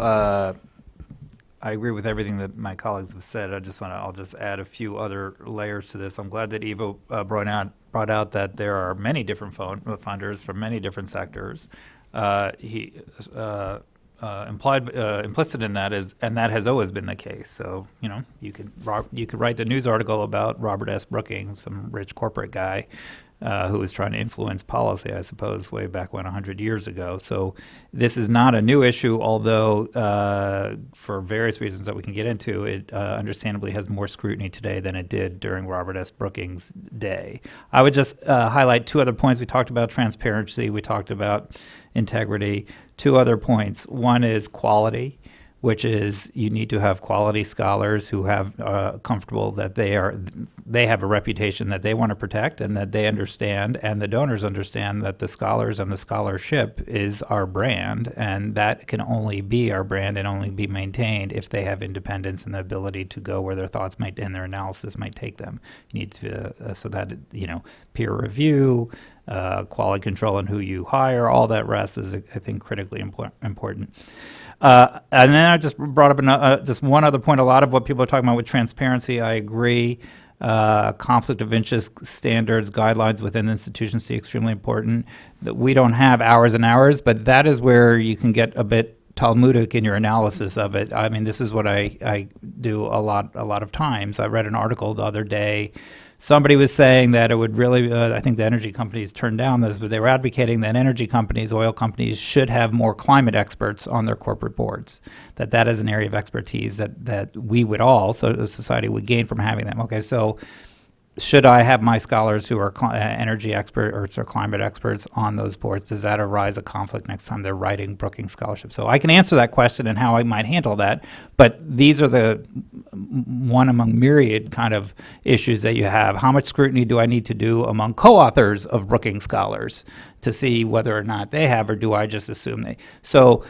I agree with everything that my colleagues have said. I'll just add a few other layers to this. I'm glad that Ivo brought out that there are many different funders from many different sectors. Implicit in that is, and that has always been the case. So, you could write the news article about Robert S. Brookings, some rich corporate guy who was trying to influence policy, I suppose, way back when 100 years ago. So this is not a new issue, although for various reasons that we can get into, it understandably has more scrutiny today than it did during Robert S. Brookings' day. I would just highlight two other points. We talked about transparency. We talked about integrity. Two other points. One is quality, which is you need to have quality scholars who have comfortable that they have a reputation that they want to protect and that they understand, and the donors understand that the scholars and the scholarship is our brand, and that can only be our brand and only be maintained if they have independence and the ability to go where their thoughts might and their analysis might take them. You need to so that peer review, quality control, and who you hire, all that rest is, I think, critically important. And then I just brought up just one other point. A lot of what people are talking about with transparency, I agree. Conflict of interest standards, guidelines within institutions, extremely important. That we don't have hours and hours, but that is where you can get a bit Talmudic in your analysis of it. I mean, this is what I do a lot of times. I read an article the other day. Somebody was saying that it would really, I think the energy companies turned down this, but they were advocating that energy companies, oil companies, should have more climate experts on their corporate boards, that is an area of expertise that we would all, so society would gain from having them. Okay, so should I have my scholars who are energy experts or climate experts on those boards? Does that arise a conflict next time they're writing Brookings Scholarship? So I can answer that question and how I might handle that, but these are the one among myriad kind of issues that you have. How much scrutiny do I need to do among co-authors of Brookings Scholars to see whether or not they have, or do I just assume they? So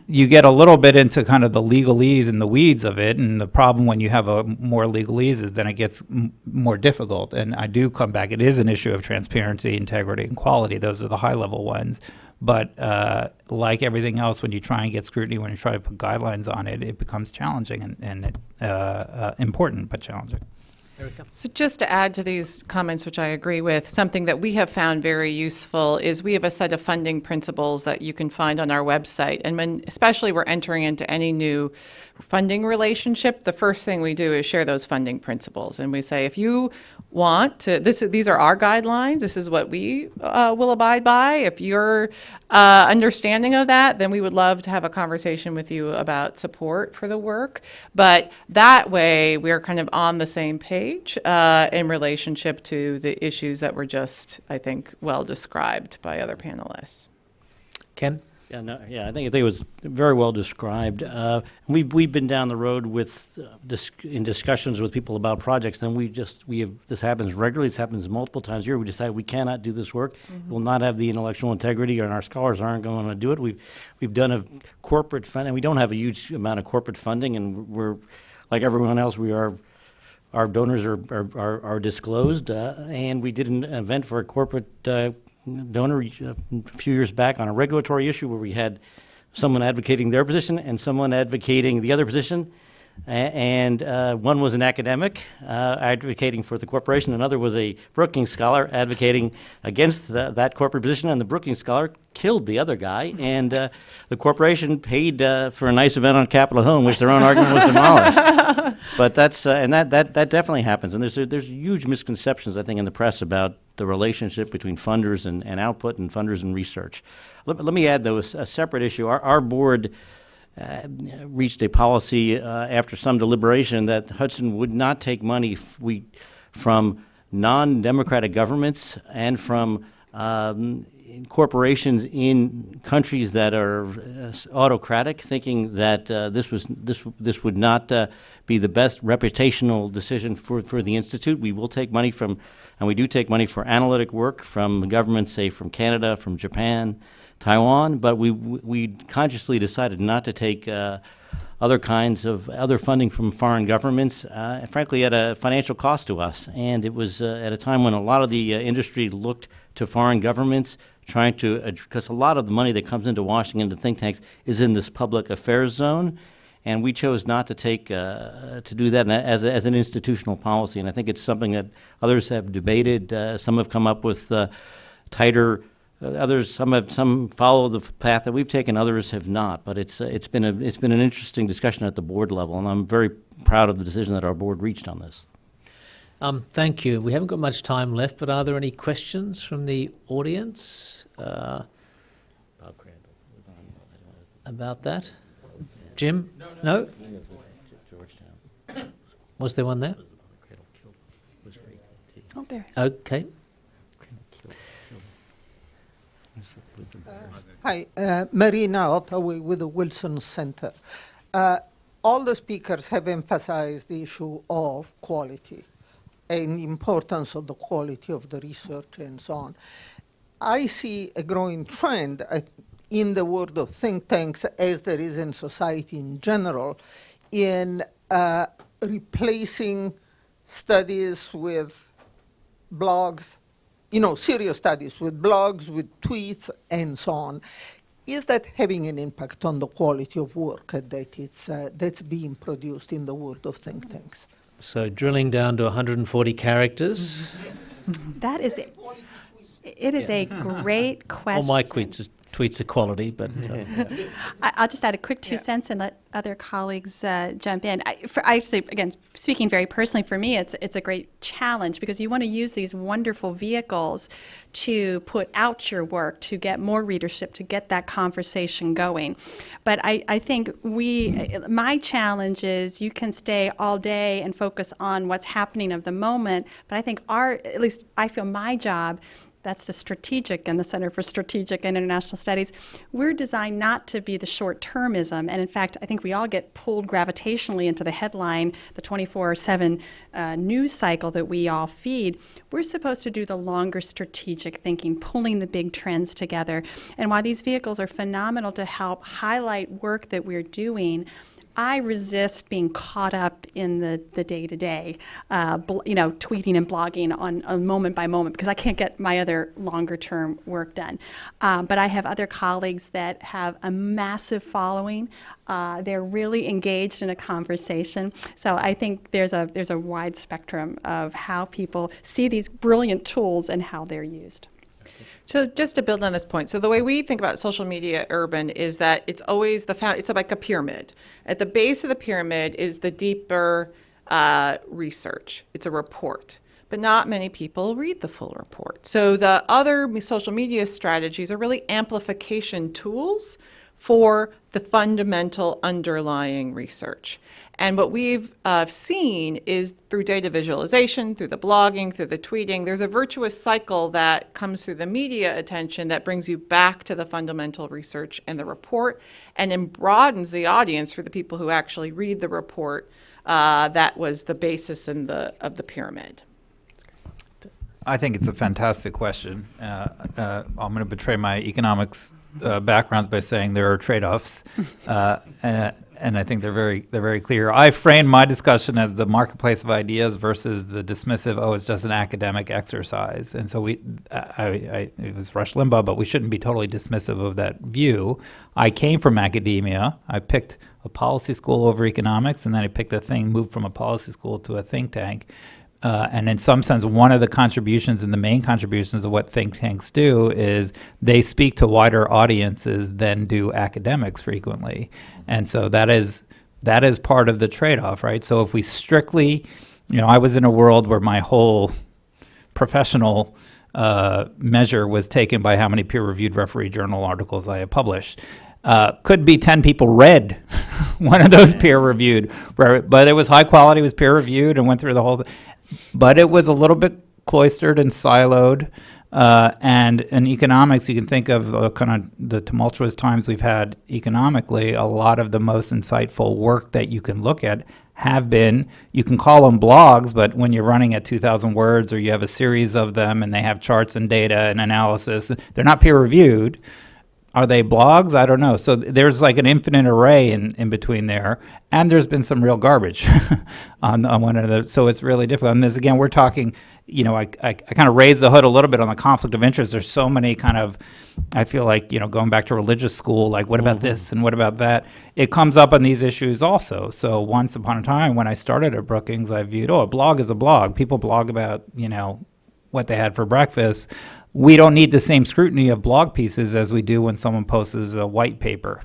you get a little bit into kind of the legalese and the weeds of it, and the problem when you have a more legalese is then it gets more difficult. And I do come back, it is an issue of transparency, integrity, and quality. Those are the high-level ones. But like everything else, when you try and get scrutiny, when you try to put guidelines on it, it becomes challenging and important, but challenging. So just to add to these comments, which I agree with, something that we have found very useful is we have a set of funding principles that you can find on our website. And when especially we're entering into any new funding relationship, the first thing we do is share those funding principles. And we say, if you want to, these are our guidelines, this is what we will abide by. If you're understanding of that, then we would love to have a conversation with you about support for the work. But that way, we're kind of on the same page in relationship to the issues that were just, I think, well described by other panelists. Ken? I think it was very well described. We've been down the road with in discussions with people about projects, and this happens regularly. This happens multiple times a year. We decide we cannot do this work. We'll not have the intellectual integrity, and our scholars aren't going to do it. We've done a corporate funding. We don't have a huge amount of corporate funding, and we're like everyone else. Our donors are disclosed, and we did an event for a corporate donor a few years back on a regulatory issue where we had someone advocating their position and someone advocating the other position. And one was an academic advocating for the corporation, another was a Brookings scholar advocating against that corporate position, and the Brookings scholar killed the other guy, and the corporation paid for a nice event on Capitol Hill in which their own argument was demolished. But that's and that definitely happens, and there's huge misconceptions, I think, in the press about the relationship between funders and output and funders and research. Let me add, though, a separate issue. Our board reached a policy after some deliberation that Hudson would not take money from non-democratic governments and from corporations in countries that are autocratic, thinking that this would not be the best reputational decision for the Institute. We will take money from, and we do take money for analytic work from governments, say from Canada, from Japan, Taiwan, but we consciously decided not to take other kinds of other funding from foreign governments, frankly, at a financial cost to us. And it was at a time when a lot of the industry looked to foreign governments trying to, because a lot of the money that comes into Washington to think tanks is in this public affairs zone. And we chose not to take, to do that as an institutional policy. And I think it's something that others have debated. Some have come up with tighter, others, some follow the path that we've taken, others have not. But it's been an interesting discussion at the board level, and I'm very proud of the decision that our board reached on this. Thank you. We haven't got much time left, but are there any questions from the audience about that? Jim? No? Was there one there? Oh, there. Okay. Hi, Marina Ottawi with the Wilson Center. All the speakers have emphasized the issue of quality and the importance of the quality of the research and so on. I see a growing trend in the world of think tanks, as there is in society in general, in replacing studies with blogs, serious studies with blogs, with tweets, and so on. Is that having an impact on the quality of work that's being produced in the world of think tanks? So drilling down to 140 characters. That is it is a great All question. my tweets are quality, but I'll just add a quick 2 cents and let other colleagues jump in. I say, again, speaking very personally, for me, it's a great challenge because you want to use these wonderful vehicles to put out your work, to get more readership, to get that conversation going. But I think my challenge is you can stay all day and focus on what's happening of the moment, but I think at least I feel my job, that's the strategic and the Center for Strategic and International Studies. We're designed not to be the short-termism, and in fact, I think we all get pulled gravitationally into the headline, the 24/7 news cycle that we all feed. We're supposed to do the longer strategic thinking, pulling the big trends together. And while these vehicles are phenomenal to help highlight work that we're doing, I resist being caught up in the day-to-day, tweeting and blogging on a moment by moment because I can't get my other longer-term work done. But I have other colleagues that have a massive following. They're really engaged in a conversation. So I think there's a wide spectrum of how people see these brilliant tools and how they're used. So just to build on this point, so the way we think about social media urban is that it's always it's like a pyramid. At the base of the pyramid is the deeper research. It's a report, but not many people read the full report. So the other social media strategies are really amplification tools for the fundamental underlying research. And what we've seen is through data visualization, through the blogging, through the tweeting, there's a virtuous cycle that comes through the media attention that brings you back to the fundamental research and the report, and then broadens the audience for the people who actually read the report. That was the basis of the pyramid. I think it's a fantastic question. I'm going to betray my economics backgrounds by saying there are trade-offs, and I think they're very clear. I framed my discussion as the marketplace of ideas versus the dismissive, it's just an academic exercise. And so it was Rush Limbaugh, but we shouldn't be totally dismissive of that view. I came from academia. I picked a policy school over economics, and then I picked moved from a policy school to a think tank. And in some sense, one of the contributions and the main contributions of what think tanks do is they speak to wider audiences than do academics frequently. And so that is part of the trade-off, right? So if we strictly, I was in a world where my whole professional measure was taken by how many peer-reviewed referee journal articles I had published. Could be 10 people read one of those peer-reviewed, but it was high quality, it was peer-reviewed, and went through the whole thing. But it was a little bit cloistered and siloed. And in economics, you can think of kind of the tumultuous times we've had economically. A lot of the most insightful work that you can look at have been, you can call them blogs, but when you're running at 2,000 words or you have a series of them and they have charts and data and analysis, they're not peer-reviewed. Are they blogs? I don't know. So there's like an infinite array in between there, and there's been some real garbage on one of the. So it's really difficult. And this again, we're talking. You know, I kind of raised the hood a little bit on the conflict of interest. There's so many kind of, I feel like, you know, going back to religious school, like what about this and what about that? It comes up on these issues also. So once upon a time when I started at Brookings, I viewed, a blog is a blog. People blog about, you know, what they had for breakfast. We don't need the same scrutiny of blog pieces as we do when someone posts a white paper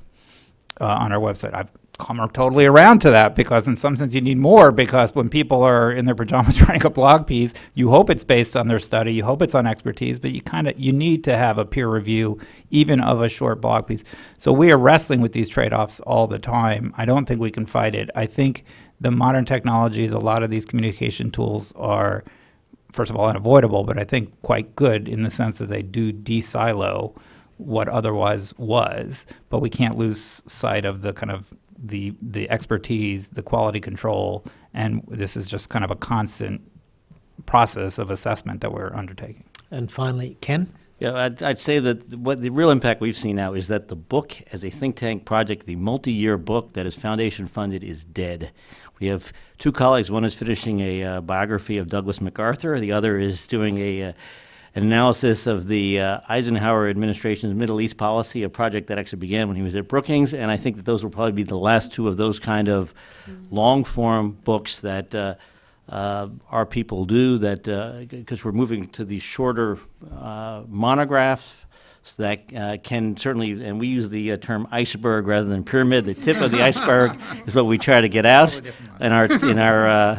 on our website. I've come totally around to that, because in some sense you need more, because when people are in their pajamas writing a blog piece, you hope it's based on their study, you hope it's on expertise, but you need to have a peer review even of a short blog piece. So we are wrestling with these trade-offs all the time. I don't think we can fight it. I think the modern technologies, a lot of these communication tools are, first of all, unavoidable, but I think quite good in the sense that they do de-silo what otherwise was, but we can't lose sight of the kind of the expertise, the quality control, and this is just kind of a constant process of assessment that we're undertaking. And finally, Ken? Yeah, I'd say that what the real impact we've seen now is that the book as a think tank project, the multi-year book that is foundation funded, is dead. We have two colleagues. One is finishing a biography of Douglas MacArthur. The other is doing an analysis of the Eisenhower administration's Middle East policy, a project that actually began when he was at Brookings. And I think that those will probably be the last two of those kind of long-form books that our people do, that because we're moving to these shorter monographs that can certainly, and we use the term iceberg rather than pyramid. The tip of the iceberg is what we try to get out in our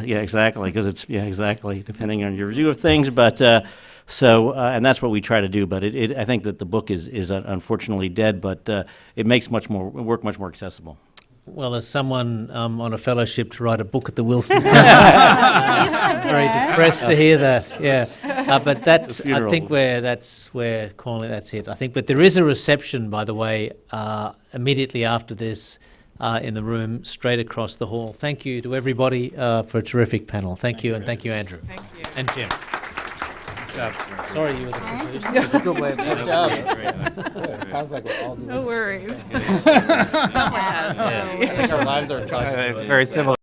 yeah, exactly, because it's exactly depending on your view of things, but. And that's what we try to do. But I think that the book is unfortunately dead, but it makes work much more accessible. Well, as someone on a fellowship to write a book at the Wilson Center, I'm very depressed to hear that. Yeah, but that's I think that's it. I think, but there is a reception, by the way, immediately after this in the room straight across the hall. Thank you to everybody for a terrific panel. Thank you, and thank you, Andrew. Thank you. And Jim. Sorry you were the conclusion. No worries. Someone has. Very similar.